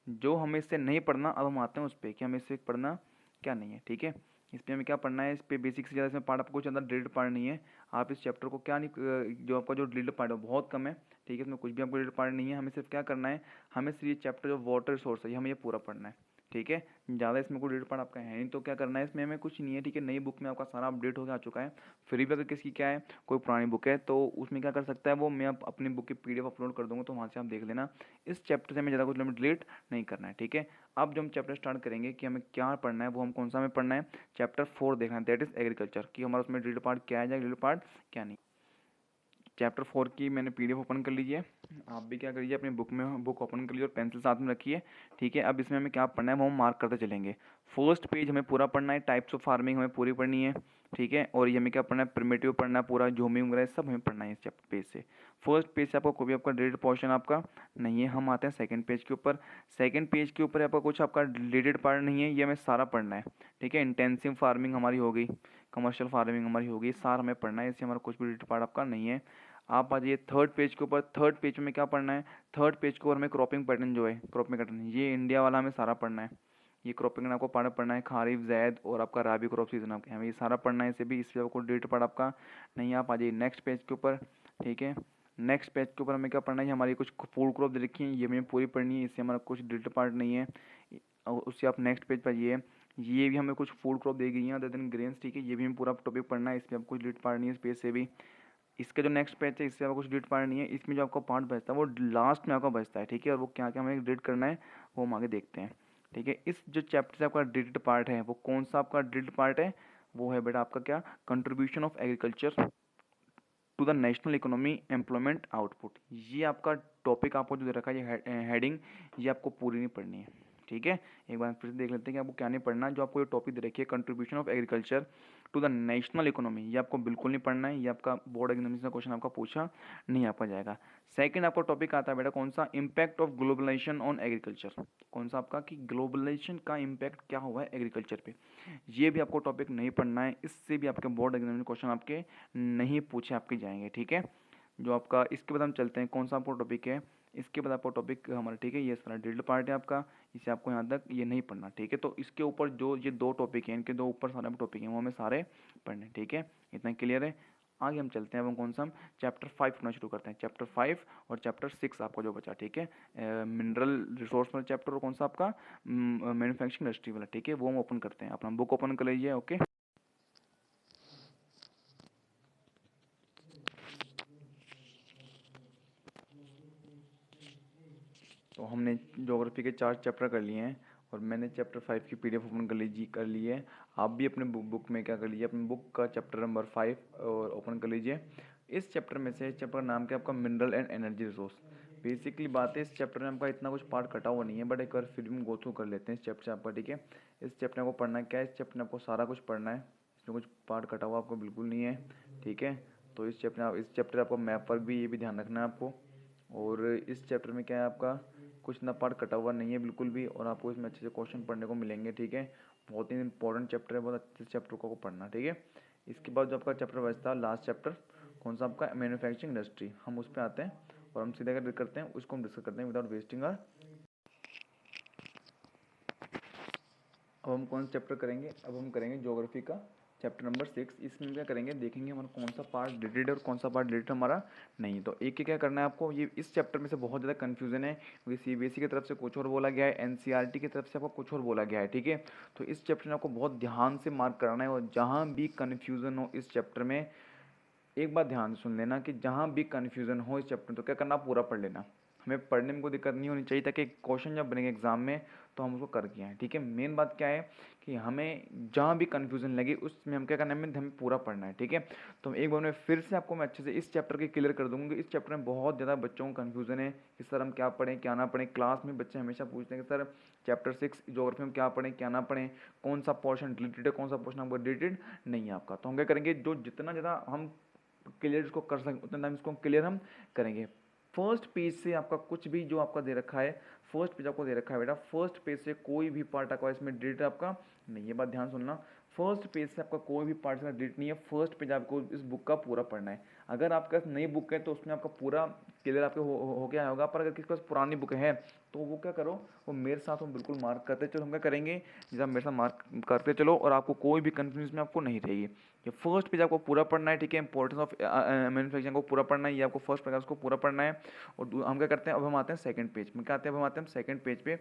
जो हमें इससे नहीं पढ़ना, अब हम आते हैं उस पर कि हमें इससे पढ़ना क्या नहीं है, ठीक है। इस पर हमें क्या पढ़ना है, इस पर बेसिक से ज़्यादा इसमें पार्ट आपको कुछ ज़्यादा ड्रिल्ड पार्ट नहीं है। आप इस चैप्टर को क्या नहीं, जो आपका जो ड्रिल्ड पार्ट है बहुत कम है, ठीक है, इसमें कुछ भी आपको ड्रिल्ड पार्ट नहीं है। हमें सिर्फ क्या करना है, हमें सिर्फ ये चैप्टर जो वाटर सोर्स है हमें ये पूरा पढ़ना है, ठीक है। ज़्यादा इसमें कोई ड्रिल्ड पार्ट आपका है नहीं, तो क्या करना है इसमें हमें कुछ नहीं है, ठीक है। नई बुक में आपका सारा अपडेट होकर आ चुका है। फिर भी अगर किसी क्या है कोई पुरानी बुक है तो उसमें क्या कर सकता है, वो मैं अपनी बुक की पीडीएफ अपलोड कर दूंगा, तो वहाँ से आप देख लेना। इस चैप्टर से हमें ज़्यादा कुछ हमें डिलीट नहीं करना है, ठीक है। अब जो हम चैप्टर स्टार्ट करेंगे कि हमें क्या पढ़ना है, वो हम कौन सा हमें पढ़ना है, चैप्टर 4 देखना है, दैट इज एग्रीकल्चर, कि हमारा उसमें ड्रिल्ड पार्ट क्या है या ड्रिल्ड पार्ट क्या नहीं। चैप्टर 4 की मैंने पीडीएफ ओपन कर लीजिए, आप भी क्या करिए अपनी बुक ओपन कर लीजिए और पेंसिल साथ में रखिए, ठीक है। अब इसमें हमें क्या पढ़ना है वो हम मार्क करते चलेंगे। फर्स्ट पेज हमें पूरा पढ़ना है, टाइप्स ऑफ फार्मिंग हमें पूरी पढ़नी है, ठीक है। और ये हमें क्या पढ़ना है, प्रिमिटिव पढ़ना है, पूरा झूमिंग वगैरह सब हमें पढ़ना है इस चैप्टर पेज से। फर्स्ट पेज से आपका कोई भी आपका रिलेटेड पोर्शन आपका नहीं है। हम आते हैं सेकंड पेज के ऊपर। सेकंड पेज के ऊपर आपका कुछ आपका रिलेटेड पार्ट नहीं है, ये हमें सारा पढ़ना है। ठीक है, इंटेंसिव फार्मिंग हमारी हो गई, कमर्शियल फार्मिंग हमारी होगी, सारा हमें पढ़ना है, इससे हमारा कुछ भी रिलेटेड पार्ट आपका नहीं है। आप आ जाइए थर्ड पेज के ऊपर। थर्ड पेज में क्या पढ़ना है, थर्ड पेज के ऊपर हमें क्रॉपिंग पैटर्न जो है, क्रॉपिंग पैटर्न ये इंडिया वाला हमें सारा पढ़ना है। ये क्रॉपिंग आपको पढ़ना है, खारिफ, जैद और आपका राबी क्रॉप सीजन आपके हमें ये सारा पढ़ना है। इसे भी इससे आपको डेट पढ़ आपका नहीं। आप आ जाइए नेक्स्ट पेज के ऊपर। ठीक है, नेक्स्ट पेज के ऊपर हमें क्या पढ़ना है, हमारी कुछ फूड क्रॉप दे रखी है, ये हमें पूरी पढ़नी है, इससे हमारा कुछ डेट पार्ट नहीं है। उससे आप नेक्स्ट पेज पर आइए, ये भी हमें कुछ फूड क्रॉप दी गई हैं अदर देन ग्रेन्स। ठीक है, ये भी हमें पूरा टॉपिक पढ़ना है, इसमें आपको कुछ डेट पार्ट नहीं है इस पेज से भी। इसका जो नेक्स्ट पेज है इससे आपको कुछ डेट पार्ट नहीं है। इसमें जो आपका पार्ट बचता है वो लास्ट में आपका बचता है। ठीक है, और वो क्या क्या हमें डेट करना है वो हम आगे देखते हैं। ठीक है, इस जो चैप्टर से आपका डेटेड पार्ट है वो कौन सा आपका डेटेड पार्ट है, वो है बेटा आपका क्या, contribution of agriculture to the national economy employment output. ये आपका टॉपिक आपको जो दे रखा है, ये हेडिंग ये आपको पूरी नहीं पढ़नी है। ठीक है, एक बार फिर से देख लेते हैं कि आपको क्या नहीं पढ़ना। जो आपको ये टॉपिक दे रखी है contribution of agriculture to the national economy, ये आपको बिल्कुल नहीं पढ़ना है। ये आपका बोर्ड एग्जामिनेशन में क्वेश्चन आपका पूछा नहीं आपका जाएगा। सेकंड आपका टॉपिक आता है बेटा कौन सा, impact of globalisation on agriculture. कौन सा आपका कि ग्लोबलाइजेशन का इम्पैक्ट क्या हुआ है एग्रीकल्चर पे, ये भी आपको टॉपिक नहीं पढ़ना है। इससे भी आपके बोर्ड एग्जाम में क्वेश्चन आपके नहीं पूछे आपके जाएंगे। ठीक है, जो आपका इसके बाद हम चलते हैं कौन सा आपको टॉपिक है, इसके बाद आपको टॉपिक हमारा, ठीक है, ये सारा डिटेल पार्ट है आपका, इसे आपको यहाँ तक ये नहीं पढ़ना। ठीक है, तो इसके ऊपर जो ये दो टॉपिक हैं, इनके दो ऊपर सारे टॉपिक हैं वो हमें सारे पढ़ने। ठीक है, इतना क्लियर है। आगे हम चलते हैं, अब हम कौन सा, हम चैप्टर 5 पढ़ना शुरू करते हैं। चैप्टर 5 और चैप्टर 6 आपको जो बचा। ठीक है, मिनरल रिसोर्स वाला चैप्टर और कौन सा आपका मैन्युफैक्चरिंग इंडस्ट्री वाला। ठीक है, वो हम ओपन करते हैं, अपना बुक ओपन कर लीजिए। ओके, तो हमने ज्योग्राफी के 4 चैप्टर कर लिए हैं और मैंने चैप्टर 5 की पीडीएफ ओपन कर ली है। आप भी अपने बुक में क्या कर लीजिए, अपने बुक का चैप्टर नंबर 5 और ओपन कर लीजिए। इस चैप्टर में से चैप्टर का नाम क्या है आपका, mineral and energy resource. Basically बात है, इस चैप्टर में आपका इतना कुछ पार्ट कटा हुआ नहीं है, बट एक बार फिर भी गो थ्रू कर लेते हैं इस चैप्टर से आपका। ठीक है, इस चैप्टर को पढ़ना क्या है, इस चैप्टर में आपको सारा कुछ पढ़ना है, इसमें कुछ पार्ट कटा हुआ आपको बिल्कुल नहीं है। ठीक है, तो इस चैप्टर आपको मैप वर्क भी ये भी ध्यान रखना है आपको। और इस चैप्टर में क्या है आपका, कुछ ना पार्ट कटा हुआ नहीं है बिल्कुल भी, और आपको इसमें अच्छे से क्वेश्चन पढ़ने को मिलेंगे। ठीक है, बहुत ही इंपॉर्टेंट चैप्टर है, बहुत अच्छे चैप्टर को पढ़ना। ठीक है, इसके बाद जो आपका चैप्टर बचता है लास्ट चैप्टर कौन सा आपका, मैन्युफैक्चरिंग इंडस्ट्री, हम उस पर आते हैं और हम सीधा करते हैं उसको, हम डिस्कस करते हैं विदाउट वेस्टिंग आवर। अब हम कौन सा चैप्टर करेंगे, अब हम करेंगे ज्योग्राफी का चैप्टर नंबर 6। इसमें क्या करेंगे, देखेंगे हमारा कौन सा पार्ट डिटेड और कौन सा पार्ट डिटेड हमारा नहीं। तो एक क्या करना है आपको, ये इस चैप्टर में से बहुत ज़्यादा कन्फ्यूजन है, क्योंकि सीबीएसई की तरफ से कुछ और बोला गया है, एनसीईआरटी की तरफ से आपको कुछ और बोला गया है। ठीक है, तो इस चैप्टर में आपको बहुत ध्यान से मार्क कराना है, और जहाँ भी कन्फ्यूज़न हो इस चैप्टर में, एक बात ध्यान से सुन लेना कि जहाँ भी कन्फ्यूज़न हो इस चैप्टर में तो क्या करना, पूरा पढ़ लेना। हमें पढ़ने में कोई दिक्कत नहीं होनी चाहिए, ताकि क्वेश्चन जब बनेंगे एग्जाम में तो हम उसको कर के आएँ। ठीक है, मेन बात क्या है कि हमें जहाँ भी कन्फ्यूज़न लगे उसमें हम क्या करना है, हमें पूरा पढ़ना है। ठीक है, तो एक बार मैं फिर से आपको मैं अच्छे से इस चैप्टर के क्लियर कर दूँगा। इस चैप्टर में बहुत ज़्यादा बच्चों को कन्फ्यूज़न है कि सर हम क्या पढ़ें क्या ना पढ़ें। क्लास में बच्चे हमेशा पूछते हैं कि सर चैप्टर 6 ज्योग्राफी में क्या पढ़ें क्या ना पढ़ें, कौन सा पोर्शन डिलीटेड है, कौन सा पोर्शन आपका डिलीटेड नहीं है आपका। तो हम क्या करेंगे, जो जितना ज़्यादा हम क्लियर इसको कर सकें उतना टाइम इसको क्लियर हम करेंगे। फर्स्ट पेज से आपका कुछ भी जो आपका दे रखा है, फर्स्ट पेज आपको दे रखा है बेटा, फर्स्ट पेज से कोई भी पार्ट आपका इसमें डिलीट आपका नहीं, ये बात ध्यान सुनना। फर्स्ट पेज से आपका कोई भी पार्ट इसमें डिलीट नहीं है। फर्स्ट पेज आपको इस बुक का पूरा पढ़ना है। अगर आपके पास नई बुक है तो उसमें आपका पूरा क्लियर आपके हो गया होगा, पर अगर किसी के पास पुरानी बुक है तो वो क्या करो, वो मेरे साथ हम बिल्कुल मार्क करते चलो। हम क्या करेंगे, जब मेरे साथ मार्क करते चलो और आपको कोई भी कन्फ्यूजन में आपको नहीं रहेगी। ये फर्स्ट पेज आपको पूरा पढ़ना है। ठीक है, इंपॉर्टेंस ऑफ मैन्युफैक्चरिंग को पूरा पढ़ना है, ये आपको फर्स्ट पेज उसको पूरा पढ़ना है। और हम क्या करते हैं, अब हम आते हैं सेकंड पेज में। क्या आते हैं, अब हम आते हैं सेकंड पेज पे।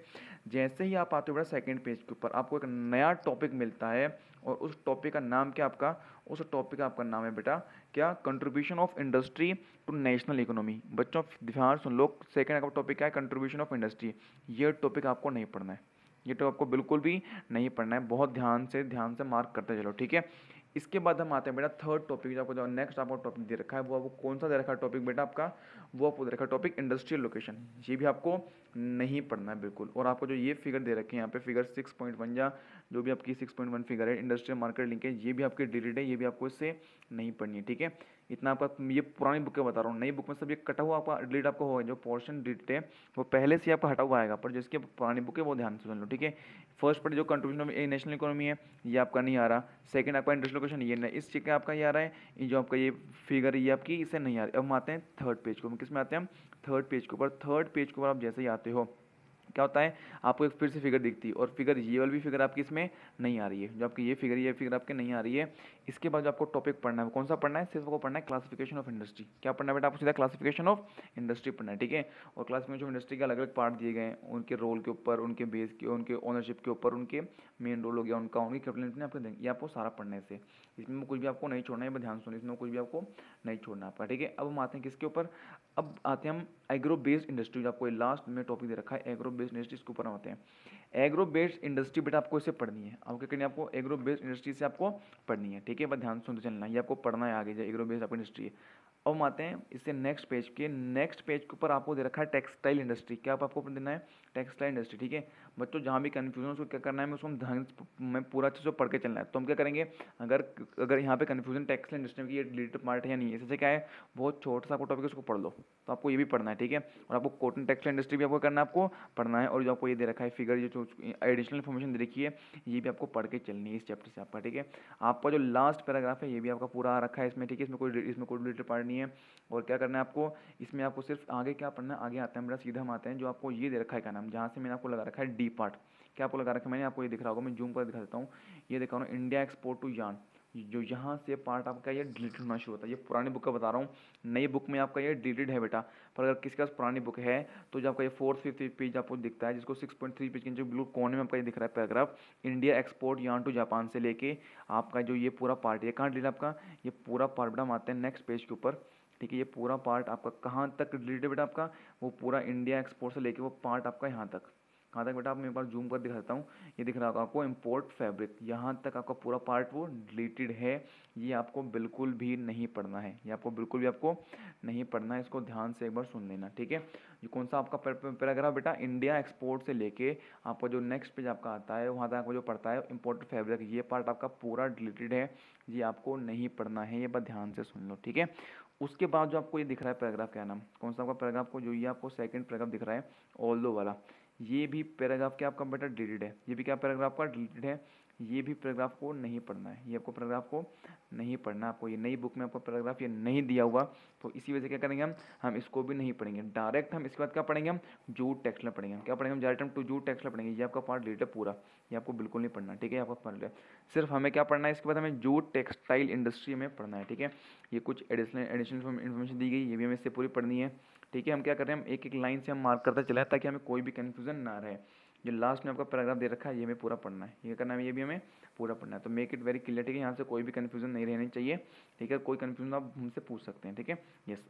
जैसे ही आप आते हो बेटा सेकंड पेज के ऊपर आपको एक नया टॉपिक मिलता है, और उस टॉपिक का नाम क्या आपका, उस टॉपिक का आपका नाम है बेटा क्या, contribution of industry to national economy. बच्चों ध्यान सुन लो, सेकंड का टॉपिक क्या है, कंट्रीब्यूशन ऑफ इंडस्ट्री। ये टॉपिक आपको नहीं पढ़ना है, ये तो आपको बिल्कुल भी नहीं पढ़ना है। बहुत ध्यान से मार्क करते चलो। ठीक है, इसके बाद हम आते हैं बेटा थर्ड टॉपिक, जो आपको जो नेक्स्ट आपको टॉपिक दे रखा है वो आपको कौन सा दे रखा है टॉपिक बेटा आपका, वो आपको दे रखा है टॉपिक इंडस्ट्रियल लोकेशन। ये भी आपको नहीं पढ़ना है बिल्कुल। और आपको जो ये फिगर दे रखे हैं यहाँ पे फिगर 6.1 या जो भी आपकी 6.1 फिगर है इंडस्ट्रियल मार्केट लिंकेज, ये भी आपकी डिलीट है, ये भी आपको इससे नहीं पढ़नी है, ठीक है। इतना आपका ये पुरानी बुक के बता रहा हूँ, नई बुक में सब ये कटा हुआ आपका डिलीट आपको होगा, जो पोर्शन डिलीट है वो पहले से आपका हटा हुआ आएगा, पर जिसकी पुरानी बुक है वो ध्यान से सुन लो, ठीक है। फर्स्ट पर जो कंट्रीब्यूशन ऑफ नेशनल इकोनॉमी है ये आपका नहीं आ रहा। सेकंड आपका इंडस्ट्रियल लोकेशन ये नहीं, इस चीज़ का आपका ये आ रहा है, ये जो आपका ये फिगर ये आपकी इससे नहीं आ रही। अब हम आते हैं थर्ड पेज को, हम किस में आते हैं, हम थर्ड पेज के ऊपर। थर्ड पेज के ऊपर आप जैसे ही आते हो क्या होता है, आपको एक फिर से फिगर दिखती है, और फिगर ये वाली भी फिगर आपकी इसमें नहीं आ रही है, जो आपकी ये फिगर आपके नहीं आ रही है। इसके बाद जो आपको टॉपिक पढ़ना है वो कौन सा पढ़ना है, सिर्फ आपको पढ़ना है क्लासिफिकेशन ऑफ इंडस्ट्री। क्या पढ़ना है बेटा, आपको सीधा क्लासिफिकेशन ऑफ इंडस्ट्री पढ़ना है, ठीक है। और क्लासिफिकेशन ऑफ इंडस्ट्री के अलग अलग पार्ट दिए गए हैं, उनके रोल के ऊपर, उनके बेस के, उनके ओनरशिप के ऊपर, उनके मेन रोल हो गया उनका, उनकी कैपिटल आपको देंगे, ये आपको सारा पढ़ने से, इसमें कुछ भी आपको नहीं छोड़ना है, ध्यान सुनिए, इसमें कुछ भी आपको नहीं छोड़ना आपका, ठीक है। अब हम आते हैं किसके ऊपर, अब आते हैं हम एग्रो बेस्ड इंडस्ट्री, जो आपको लास्ट में टॉपिक दे रखा है एग्रो बेस्ड इंडस्ट्री, इसके ऊपर हम आते हैं। एग्रो बेस्ड इंडस्ट्री बेटा आपको इसे पढ़नी है, आपको क्या करनी है, आपको एग्रो बेस्ड इंडस्ट्री से आपको पढ़नी है, ठीक है। बस ध्यान सुनते चलना, ये आपको पढ़ना है आगे, जो एग्रो बेस्ड आपकी इंडस्ट्री है। अब हम आते हैं इससे नेक्स्ट पेज के, नेक्स्ट पेज के ऊपर आपको दे रखा है टेक्सटाइल इंडस्ट्री। क्या आपको देना है, टेक्सटाइल इंडस्ट्री, ठीक है। बच्चों जहाँ भी कन्फ्यूजन है उसको क्या करना है, उसको हम ध्यान में पूरा अच्छे से पढ़ के चलना है। तो हम क्या करेंगे, अगर अगर यहाँ पे कन्फ्यूजन टेक्सटाइल इंडस्ट्री में ये डिलीटेड पार्ट है या नहीं है, इससे क्या है बहुत छोटा सा आपको टॉपिक उसको पढ़ लो, तो आपको ये भी पढ़ना है, ठीक है। और आपको कॉटन टेक्सटाइल इंडस्ट्री भी आपको करना है, आपको पढ़ना है। और जो आपको ये दे रखा है फिगर, जो एडिशनल इन्फॉर्मेशन दे रखी है ये भी आपको पढ़ के चलनी है इस चैप्टर से आपका, ठीक है। आपका जो लास्ट पैराग्राफ है ये भी आपका पूरा आ रखा है इसमें, ठीक है। इसमें कोई डिलीटेड पार्ट नहीं है। और क्या करना है आपको, इसमें आपको सिर्फ आगे क्या पढ़ना है, आगे आते हैं मेरा सीधा हम आते हैं जो आपको ये दे रखा है, क्या नाम, जहाँ से मैंने आपको लगा रखा है डी पार्ट। क्या आपको लगा रखा है, मैंने आपको ये दिख रहा होगा, मैं जूम कर दिखा देता हूँ, ये दिखा रहा हूँ इंडिया एक्सपोर्ट टू यार्न, जो यहाँ से पार्ट आपका ये डिलीटेड होना शुरू होता है। ये पुरानी बुक का बता रहा हूँ, नई बुक में आपका ये डिलीटेड है बेटा। पर अगर किसी के पास पुरानी बुक है तो जो आपका ये 4th-5th पेज आपको दिखता है, जिसको 6.3 पेज के जो ब्लू कोने में आपका ये दिख रहा है paragraph, India export yarn to Japan से लेके आपका जो ये पूरा पार्ट है, कहाँ डिलीट आपका, ये पूरा पार्ट बेटा हम आते हैं नेक्स्ट पेज के ऊपर, ठीक है। ये पूरा पार्ट आपका कहाँ तक डिलीट है बेटा आपका, वो पूरा इंडिया एक्सपोर्ट से लेके वो पार्ट आपका यहाँ तक, कहाँ तक बेटा, आप मेरे पास जूम कर दिखा देता हूँ, ये दिख रहा होगा आपको इम्पोर्ट फैब्रिक, यहाँ तक आपका पूरा पार्ट वो डिलीटेड है। ये आपको बिल्कुल भी नहीं पढ़ना है, ये आपको बिल्कुल भी आपको नहीं पढ़ना है, इसको ध्यान से एक बार सुन लेना, ठीक है। ये कौन सा आपका पैराग्राफ बेटा, इंडिया एक्सपोर्ट से लेके आपका जो नेक्स्ट पेज आपका आता है वहाँ तक आपको जो पढ़ता है इम्पोर्टेड फैब्रिक, ये पार्ट आपका पूरा डिलीटेड है, ये आपको नहीं पढ़ना है, ये बात ध्यान से सुन लो, ठीक है। उसके बाद जो आपको ये दिख रहा है पैराग्राफ, क्या नाम, कौन सा आपका पैराग्राफ को, जो ये आपको सेकंड पैराग्राफ दिख रहा है ऑल्दो वाला, ये भी पैराग्राफ क्या आपका बेटा डिलीटेड है, ये भी क्या पैराग्राफ का डिलीटेड है, ये भी पैराग्राफ को नहीं पढ़ना है, ये आपको पैराग्राफ को नहीं पढ़ना, आपको ये नई बुक में आपको पैराग्राफ ये नहीं दिया हुआ, तो इसी वजह से क्या करेंगे हम इसको भी नहीं पढ़ेंगे डायरेक्ट। हम इसके बाद क्या पढ़ेंगे, हम जूट टेक्सटाइल पढ़ेंगे, क्या पढ़ेंगे हम डायरेक्ट, हम टू जूट टेक्सटाइल पढ़ेंगे, ये आपका पार्ट डिलीट है पूरा, ये आपको बिल्कुल नहीं पढ़ना, ठीक है। आपको पढ़ लिया, सिर्फ हमें क्या पढ़ना है इसके बाद, हमें जूट टेक्सटाइल इंडस्ट्री में पढ़ना है, ठीक है। ये कुछ एडिशनल इन्फॉर्मेशन दी गई, ये भी हमें इससे पूरी पढ़नी है, ठीक है। हम क्या कर रहे हैं, हम एक एक लाइन से हम मार्क करते चले ताकि हमें कोई भी कन्फ्यूजन ना रहे। जो लास्ट में आपका पैराग्राफ दे रखा है ये हमें पूरा पढ़ना है, ये करना है, ये भी हमें पूरा पढ़ना है। तो मेक इट वेरी क्लियर, ठीक है, यहाँ से कोई भी कन्फ्यूजन नहीं रहनी चाहिए, ठीक है। कोई कन्फ्यूजन आप हमसे पूछ सकते हैं, ठीक है। यस,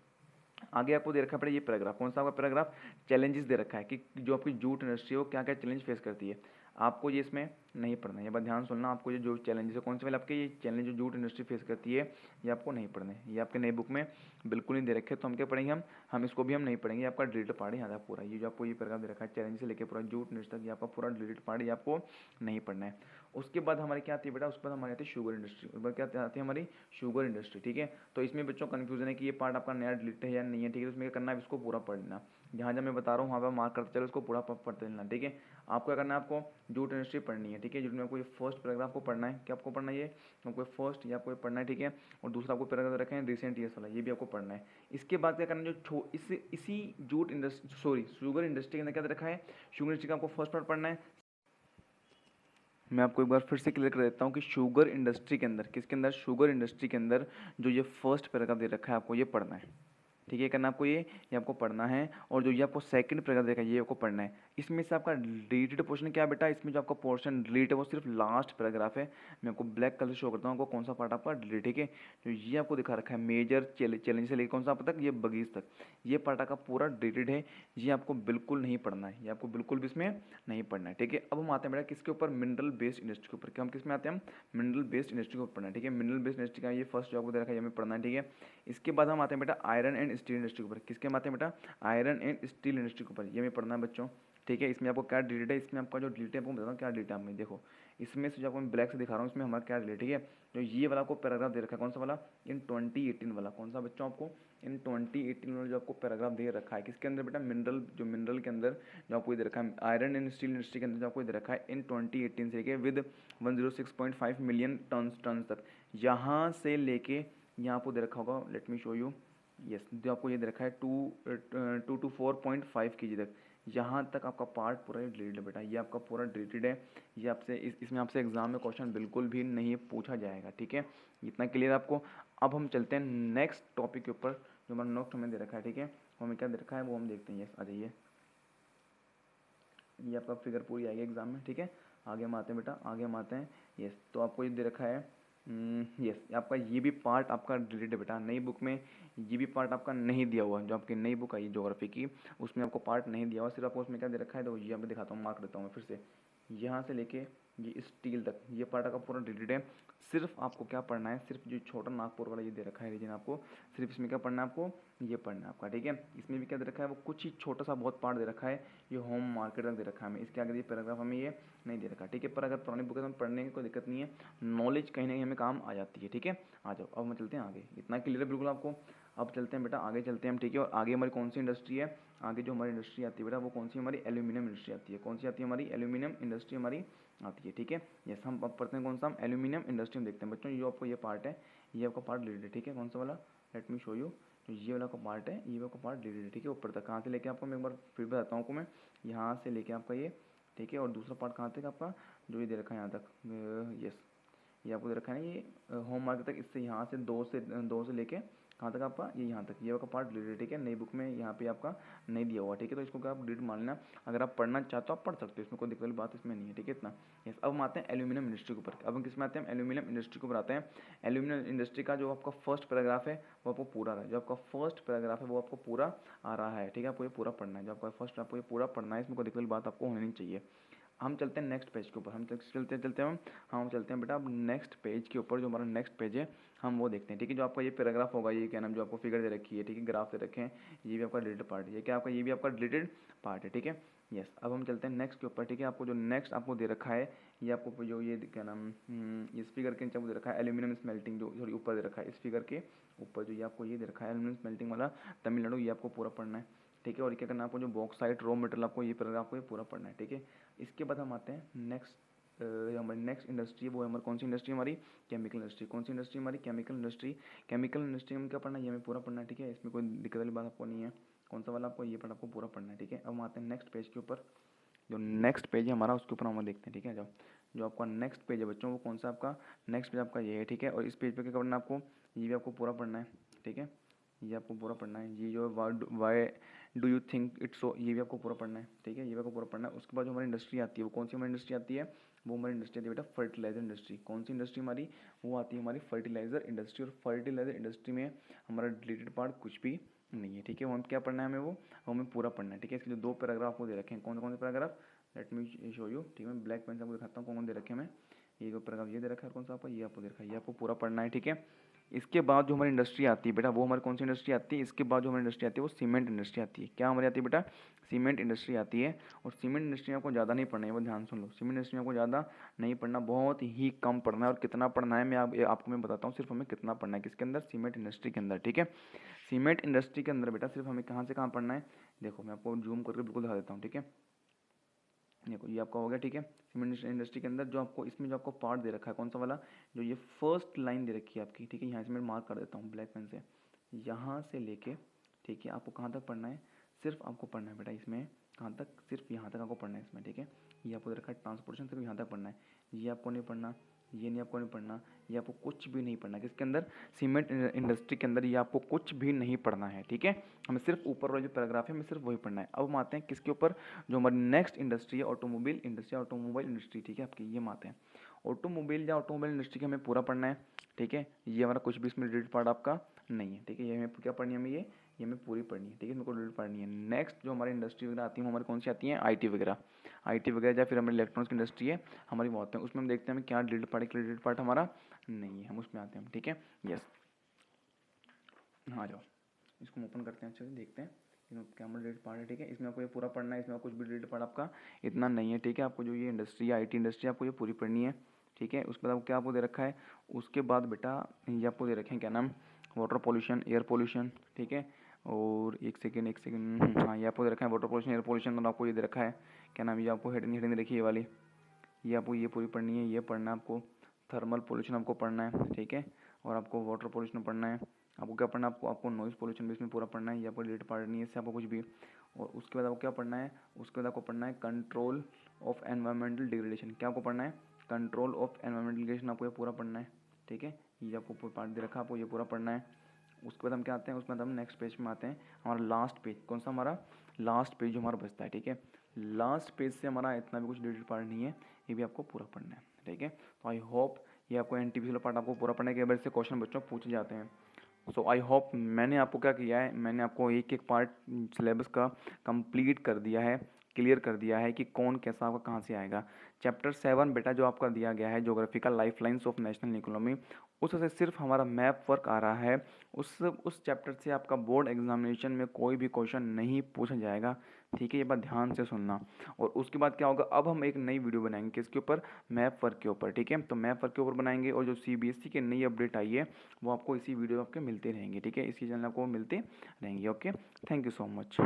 आगे आपको दे रखा पड़े ये पैराग्राफ, कौन सा आपका पैराग्राफ, चैलेंजेस दे रखा है कि जो आपकी जूट इंडस्ट्री है वो क्या क्या चैलेंज फेस करती है, आपको ये इसमें नहीं पढ़ना है, ये बात ध्यान सुनना। आपको ये जो चैलेंजेस है कौन से वाले आपके, ये चैलेंज जो जूट इंडस्ट्री फेस करती है ये आपको नहीं पढ़ने, ये आपके नई बुक में बिल्कुल नहीं दे रखे, तो हम क्या पढ़ेंगे, हम इसको भी हम नहीं पढ़ेंगे, आपका डिलीट पार्ट यहाँ तक पूरा, ये जो आपको ये पैराग्राफ दे रखा है चैलेंज से लेकर पूरा जूट इंडस्ट्री तक, ये आपका पूरा डिलीट पार्ट, ये आपको नहीं पढ़ना है। उसके बाद हमारी क्या आती है बेटा, उसके बाद हमारी आती है शुगर इंडस्ट्री, उसके बाद क्या आती है हमारी शुगर इंडस्ट्री, ठीक है। तो इसमें बच्चों कन्फ्यूजन है कि ये पार्ट आपका नया डिलीट है या नहीं है, ठीक है। उसमें क्या करना है, इसको पूरा पढ़ना, जहाँ जहाँ मैं बता रहा हूँ वहाँ पर मार्क करते चलो, उसको पूरा पढ़ते चलना, ठीक है। आपको क्या करना है, आपको जूट इंडस्ट्री पढ़नी है, ठीक है। जूट में आपको ये फर्स्ट पैराग्राफ को पढ़ना है, क्या आपको पढ़ना है, ये आपको फर्स्ट ये आपको पढ़ना है, ठीक है। और दूसरा आपको पैराग्राफ रखे हैं रिसेंट ईयर्स वाला, ये भी आपको पढ़ना है। इसके बाद क्या करना है, जो इसी jute industry sorry sugar industry के अंदर क्या रखा है, शुगर इंडस्ट्री का आपको फर्स्ट पार्ट पढ़ना है। मैं आपको एक बार फिर से क्लियर कर देता हूँ कि शुगर इंडस्ट्री के अंदर, किसके अंदर, शुगर इंडस्ट्री के अंदर जो ये फर्स्ट पैराग्राफ दे रखा है आपको ये पढ़ना है, ठीक है, करना आपको ये आपको पढ़ना है। और जो ये आपको सेकंड पैराग्राफ देखा ये आपको पढ़ना है। इसमें से आपका डिलीटेड पोर्शन क्या है बेटा, इसमें जो आपका पोर्शन डिलीट है वो सिर्फ लास्ट पैराग्राफ है। मैं आपको ब्लैक कलर शो करता हूँ आपको कौन सा पार्ट आपका डिलीट, ठीक है। जो ये आपको दिखा रखा है मेजर चैलेंज से लेकर कौन सा तक, ये बगीज तक, ये पार्ट आपका पूरा डिलीटेड है। ये आपको बिल्कुल नहीं पढ़ना है, ये आपको बिल्कुल भी इसमें नहीं पढ़ना है, ठीक है। अब हम आते हैं बेटा किसके ऊपर, मिनरल बेस्ड इंडस्ट्री के ऊपर। क्या हम किस में आते हैं, हम मिनरल बेस्ड इंडस्ट्री के ऊपर पढ़ना है, ठीक है। मिनरल बेस्ड इंडस्ट्री का ये फर्स्ट जो आपको दे रखा है ये हमें पढ़ना है, ठीक है। इसके बाद हम आते हैं बेटा आयरन एंड स्टील इंडस्ट्री के ऊपर। किसके हम आते हैं बेटा, आयरन एंड स्टील इंडस्ट्री के ऊपर, ये हमें पढ़ना है बच्चों, ठीक है। इसमें आपको क्या डिलीट है, इसमें आपका जो डिलीट है आपको बताता हूँ क्या डिलीट है। आपने देखो इसमें से जो आपको मैं ब्लैक से दिखा रहा हूँ इसमें हमारा क्या डिलीट, ठीक है। जो ये वाला आपको पैराग्राफ दे रखा है कौन सा वाला, इन 2018 वाला, कौन सा बच्चों आपको इन 2018 वाला जो आपको पैराग्राफ दे रखा है किसके अंदर बेटा, मिनरल, जो मिनरल के अंदर जो आपको दे रखा है आयरन एंड स्टील इंडस्ट्री के अंदर जो आपको दे रखा है इन 2018 से लेके विद 106.5 मिलियन टन तक, यहाँ से लेके यहाँ आपको दे रखा होगा, late me show you, yes, जो आपको ये दे रखा है 2 to 4.5 kg तक, यहाँ तक आपका पार्ट पूरा डिलीटेड है बेटा, ये आपका पूरा डिलीटेड है। ये आपसे इसमें आपसे एग्जाम में क्वेश्चन बिल्कुल भी नहीं पूछा जाएगा, ठीक है। इतना क्लियर आपको। अब हम चलते हैं नेक्स्ट टॉपिक के ऊपर जो हमारा नोट हमें दे रखा है, ठीक है। वो हमें क्या दे रखा है वो हम देखते हैं, यस आ जाइए। ये आपका फिगर पूरी आएगी एग्जाम में, ठीक है। आगे हम आते हैं बेटा, आगे हम आते हैं, यस। तो आपको ये दे रखा है, यस, आपका ये भी पार्ट आपका डिलीटेड है बेटा, नई बुक में ये भी पार्ट आपका नहीं दिया हुआ, जो आपकी नई बुक आई ज्योग्राफी की उसमें आपको पार्ट नहीं दिया हुआ, सिर्फ आपको उसमें क्या दे रखा है, तो ये मैं दिखाता हूँ, मार्क देता हूँ मैं फिर से, यहाँ से लेके ये स्टील तक ये पार्ट आपका पूरा डिलीटेड है। सिर्फ आपको क्या पढ़ना है, सिर्फ जो छोटा नागपुर वाला ये दे रखा है रीजन, आपको सिर्फ इसमें क्या पढ़ना है, आपको ये पढ़ना है आपका, ठीक है। इसमें भी क्या दे रखा है, वो कुछ ही छोटा सा बहुत पार्ट दे रखा है, ये होम मार्केट तक दे रखा है हमें, इसके आगे ये पैराग्राफ हमें ये नहीं दे रखा, ठीक है। पर अगर पुरानी बुक हम पढ़ने की कोई दिक्कत नहीं है, नॉलेज कहीं ना कहीं हमें काम आ जाती है, ठीक है। आ जाओ अब हम चलते हैं आगे, इतना क्लियर है बिल्कुल आपको। अब चलते हैं बेटा आगे चलते हैं हम, ठीक है। और आगे हमारी कौन सी इंडस्ट्री है, आगे जो हमारी इंडस्ट्री आती है बेटा वो कौन सी, हमारी एल्यूमिनियम इंडस्ट्री आती है। कौन सी आती है, हमारी एल्यूमिनियम इंडस्ट्री हमारी आती है, ठीक है। यस, हम अब पढ़ते हैं कौन सा, हम एल्यूमिनियम इंडस्ट्री में देखते हैं बच्चों। ये आपको ये पार्ट है, ये आपका पार्ट रिलेटेड है, ठीक है। कौन सा वाला, लेट मी शो यू। जो ये वाला का पार्ट है ये आपका पार्ट रिलेटेड है, ठीक है। ऊपर तक कहाँ से लेके आपको मैं एक बार फिर बताता हूँ आपको मैं, यहाँ से लेके आपका ये, ठीक है। और दूसरा पार्ट कहाँ तक आपका, जो ये दे रखा है यहाँ तक, यस, ये आपको दे रखा है ना ये होम मार्केट तक, इससे यहाँ से दो से लेके कहाँ तक आपका, ये यहाँ तक, ये आपका पार्ट डिलीट है, ठीक है। नई बुक में यहाँ पे आपका नहीं दिया हुआ, ठीक है। तो इसको क्या आप डिलीट मान लेना, अगर आप पढ़ना चाहते हो आप पढ़ सकते हो, इसमें कोई दिक्कत वाली बात इसमें नहीं है, ठीक है। इतना यस। अब हम आते हैं एल्यूमिनियम इंडस्ट्री के ऊपर। अब हम किस में आते हैं, एल्यूमिनियम इंडस्ट्री के ऊपर आते हैं। एल्यूमिनियम इंडस्ट्री का जो आपका फर्स्ट पैराग्राफ है वो आपको पूरा रहा है, जो आपका फर्स्ट पैराग्राफ है वो आपको पूरा आ रहा है, ठीक है। आपको ये पूरा पढ़ना है, जो आपका फर्स्ट आपको ये पूरा पढ़ना है, इसमें कोई दिक्कत वाली बात आपको होनी नहीं चाहिए। हम चलते हैं नेक्स्ट पेज के ऊपर, हम चलते हैं हम चलते हैं बेटा अब नेक्स्ट पेज के ऊपर। जो हमारा नेक्स्ट पेज है हम वो देखते हैं, ठीक है। जो आपका ये पैराग्राफ होगा, ये क्या नाम, जो आपको फिगर दे रखी है, ठीक है, ग्राफ दे रखे हैं, ये भी आपका डिलीटेड पार्ट है, ये क्या आपका, ये भी आपका डिलीटेड पार्ट है, ठीक है। यस, अब हम चलते हैं नेक्स्ट के ऊपर, ठीक है। आपको जो नेक्स्ट आपको दे रखा है, ये आपको जो ये क्या नाम, इस फिगर के नीचे आपको दे रखा है एल्यूमिनियम स्मेल्टिंग, जो थोड़ी ऊपर दे रखा है, इस फिगर के ऊपर जो ये आपको ये दे रखा है एल्यूमिनियम स्मेल्टिंग वाला तमिलनाडु, ये आपको पूरा पढ़ना है, ठीक है। और क्या करना है आपको, जो बॉक्साइट रॉ मटेरियल आपको ये पैराग्राफ आपको ये पूरा पढ़ना है, ठीक है। इसके बाद हम आते हैं नेक्स्ट, हमारी नेक्स्ट इंडस्ट्री है वो हमारी कौन सी इंडस्ट्री, हमारी केमिकल इंडस्ट्री। कौन सी इंडस्ट्री, हमारी केमिकल इंडस्ट्री। केमिकल इंडस्ट्री में क्या पढ़ना है, ये हमें पूरा पढ़ना है, ठीक है। इसमें कोई दिक्कत वाली बात आपको नहीं है, कौन सा वाला आपको ये पढ़ आपको पूरा पढ़ना है, ठीक है। अब हम आते हैं नेक्स्ट पेज के ऊपर। जो नेक्स्ट पेज है हमारा उसके ऊपर हम देखते हैं, ठीक है। जब जो आपका नेक्स्ट पेज है बच्चों वो कौन सा आपका नेक्स्ट पेज आपका ये है, ठीक है। और इस पेज पे क्या करना है आपको, ये भी आपको पूरा पढ़ना है, ठीक है। ये आपको पूरा पढ़ना है, ये जो why do you think it's so, ये भी आपको पूरा पढ़ना है, ठीक है। ये भी आपको पूरा पढ़ना है। उसके बाद जो हमारी इंडस्ट्री आती है वो कौन सी हमारी इंडस्ट्री आती है, वो हमारी इंडस्ट्री आती है बेटा फर्टिलाइजर इंडस्ट्री। कौन सी इंडस्ट्री हमारी, वो आती है हमारी फर्टिलाइजर इंडस्ट्री। और फर्टिलाइजर इंडस्ट्री में हमारा डिलीटेड पार्ट कुछ भी नहीं है, ठीक है। वो हम क्या पढ़ना है हमें, वो हमें पूरा पढ़ना है, ठीक है। इसके जो दो पैराग्राफ को दे रखे हैं, कौन कौन से paragraph, late me show you, ठीक है। मैं ब्लैक पेन से आपको दिखाता हूँ कौन कौन दे रखे हैं। मैं ये जो पैराग्राफ ये दे रखा है, कौन सा आपका ये आपको दे रखा है, ये आपको पूरा पढ़ना है, ठीक है। इसके बाद जो हमारी इंडस्ट्री आती है बेटा वो हमारी कौन सी इंडस्ट्री आती है, इसके बाद जो हमारी इंडस्ट्री आती है वो सीमेंट इंडस्ट्री आती है। क्या हमारी आती है बेटा, सीमेंट इंडस्ट्री आती है। और सीमेंट इंडस्ट्री में आपको ज़्यादा नहीं पढ़ना है, वो ध्यान सुन लो, सीमेंट इंडस्ट्री में आपको ज़्यादा नहीं पढ़ना, बहुत ही कम पढ़ना है। और कितना पढ़ना है मैं आपको मैं बताता हूँ, सिर्फ हमें कितना पढ़ना है किसके अंदर, सीमेंट इंडस्ट्री के अंदर, ठीक है। सीमेंट इंडस्ट्री के अंदर बेटा सिर्फ हमें कहाँ से कहाँ पढ़ना है, देखो मैं आपको जूम करके बिल्कुल दिखा देता हूँ, ठीक है। देखो ये आपका हो गया, ठीक है। सीमेंट इंडस्ट्री के अंदर जो आपको इसमें जो आपको पार्ट दे रखा है कौन सा वाला, जो ये फर्स्ट लाइन दे रखी है आपकी, ठीक है। यहाँ से मैं मार्क कर देता हूँ ब्लैक पेन से, यहाँ से लेके, ठीक है, आपको कहाँ तक पढ़ना है, सिर्फ आपको पढ़ना है बेटा इसमें कहाँ तक, सिर्फ यहाँ तक आपको पढ़ना है इसमें, ठीक है। ये आपको दे रखा है ट्रांसपोर्टेशन, सिर्फ यहाँ तक पढ़ना है, ये आपको नहीं पढ़ना, ये नहीं आपको नहीं पढ़ना, ये आपको कुछ भी नहीं पढ़ना। किसके अंदर? सीमेंट इंडस्ट्री के अंदर ये आपको कुछ भी नहीं पढ़ना है, ठीक है। हमें सिर्फ ऊपर वाला जो पैराग्राफ है हमें सिर्फ वही पढ़ना है। अब हम आते हैं किसके ऊपर? जो हमारी नेक्स्ट इंडस्ट्री है ऑटोमोबाइल इंडस्ट्री, ऑटोमोबाइल इंडस्ट्री, ठीक है आपकी। ये हम आते हैं ऑटोमोबाइल या ऑटोमोबाइल इंडस्ट्री के हमें पूरा पढ़ना है, ठीक है। ये हमारा कुछ भी इसमें रिलेटेड पार्ट आपका नहीं है, ठीक है। ये हमें क्या पढ़नी है? हमें ये हमें पूरी पढ़नी है, ठीक है। मेरे को रिलेटेड पढ़नी है। नेक्स्ट जो हमारी इंडस्ट्री वगैरह आती है वो हमारी कौन सी आती है? आईटी वगैरह, आईटी वगैरह या फिर हमारी इलेक्ट्रॉनिक्स की इंडस्ट्री है हमारी वो आते हैं। उसमें हम देखते हैं हमें क्या रिलेटेड पार्ट, रिलेटेड पार्ट हमारा नहीं है, हम उसमें आते हैं, ठीक है। यस, हाँ, आ जाओ, इसको हम ओपन करते हैं, अच्छे से देखते हैं इसमें क्या रिलेटेड पार्ट है, ठीक है। इसमें आपको ये पूरा पढ़ना है, इसमें कुछ भी रिलेटेड पार्ट आपका इतना नहीं है, ठीक है। आपको जो ये इंडस्ट्री है आईटी इंडस्ट्री आपको ये पूरी पढ़नी है, ठीक है। उसके बाद आपको क्या आपको दे रखा है? उसके बाद बेटा ये आपको दे रखे हैं क्या नाम? वाटर पॉल्यूशन, एयर पॉल्यूशन, ठीक है। और एक सेकेंड, हाँ, ये आपको दे रखा है वाटर पॉल्यूशन, एयर पॉल्यूशन, तो आपको ये दे रखा है क्या नाम? ये आपको हेडिंग हेडिंग देखिए ये वाली, ये आपको ये पूरी पढ़नी है। ये पढ़ना है आपको, थर्मल पोल्यूशन आपको पढ़ना है, ठीक है। और आपको वाटर पोल्यूशन पढ़ना है। आपको क्या पढ़ना है? आपको नॉइज़ पोल्यूशन भी इसमें पूरा पढ़ना है। ये आपको रिलेटेड पार्ट नहीं है इससे आपको कुछ भी। और उसके बाद आपको क्या पढ़ना है? उसके बाद आपको पढ़ना है कंट्रोल ऑफ एनवायरमेंटल डिग्रेडेशन। क्या आपको पढ़ना है? कंट्रोल ऑफ एनवायरमेंटल डिग्रेडेशन आपको ये पूरा पढ़ना है, ठीक है। ये आपको पूरा पार्ट दे रखा है, आपको ये पूरा पढ़ना है। उसके बाद हम क्या आते हैं? उसके बाद हम नेक्स्ट पेज में आते हैं। हमारा लास्ट पेज कौन सा? हमारा लास्ट पेज जो हमारा बचता है, ठीक है। लास्ट पेज से हमारा इतना भी कुछ डिटेल पार्ट नहीं है, ये भी आपको पूरा पढ़ना है, ठीक है। तो आई होप ये आपको एनटीपीसी वाला पार्ट आपको पूरा पढ़ने के बाद से क्वेश्चन बच्चों पूछे जाते हैं। सो आई होप मैंने आपको क्या किया है, मैंने आपको एक एक पार्ट सिलेबस का कंप्लीट कर दिया है, क्लियर कर दिया है कि कौन कैसा आपका कहाँ से आएगा। चैप्टर 7 बेटा जो आपका दिया गया है geographical lifelines of national economy, उससे सिर्फ हमारा मैप वर्क आ रहा है। उस चैप्टर से आपका बोर्ड एग्जामिनेशन में कोई भी क्वेश्चन नहीं पूछा जाएगा, ठीक है। ये बात ध्यान से सुनना। और उसके बाद क्या होगा? अब हम एक नई वीडियो बनाएंगे किसके ऊपर? मैप वर्क के ऊपर, ठीक है। तो मैप वर्क के ऊपर बनाएंगे और जो सीबीएसई के नई अपडेट आई है वो आपको इसी वीडियो आपके मिलते रहेंगे, ठीक है। इसी चैनल आपको मिलते रहेंगे। Okay, thank you so much.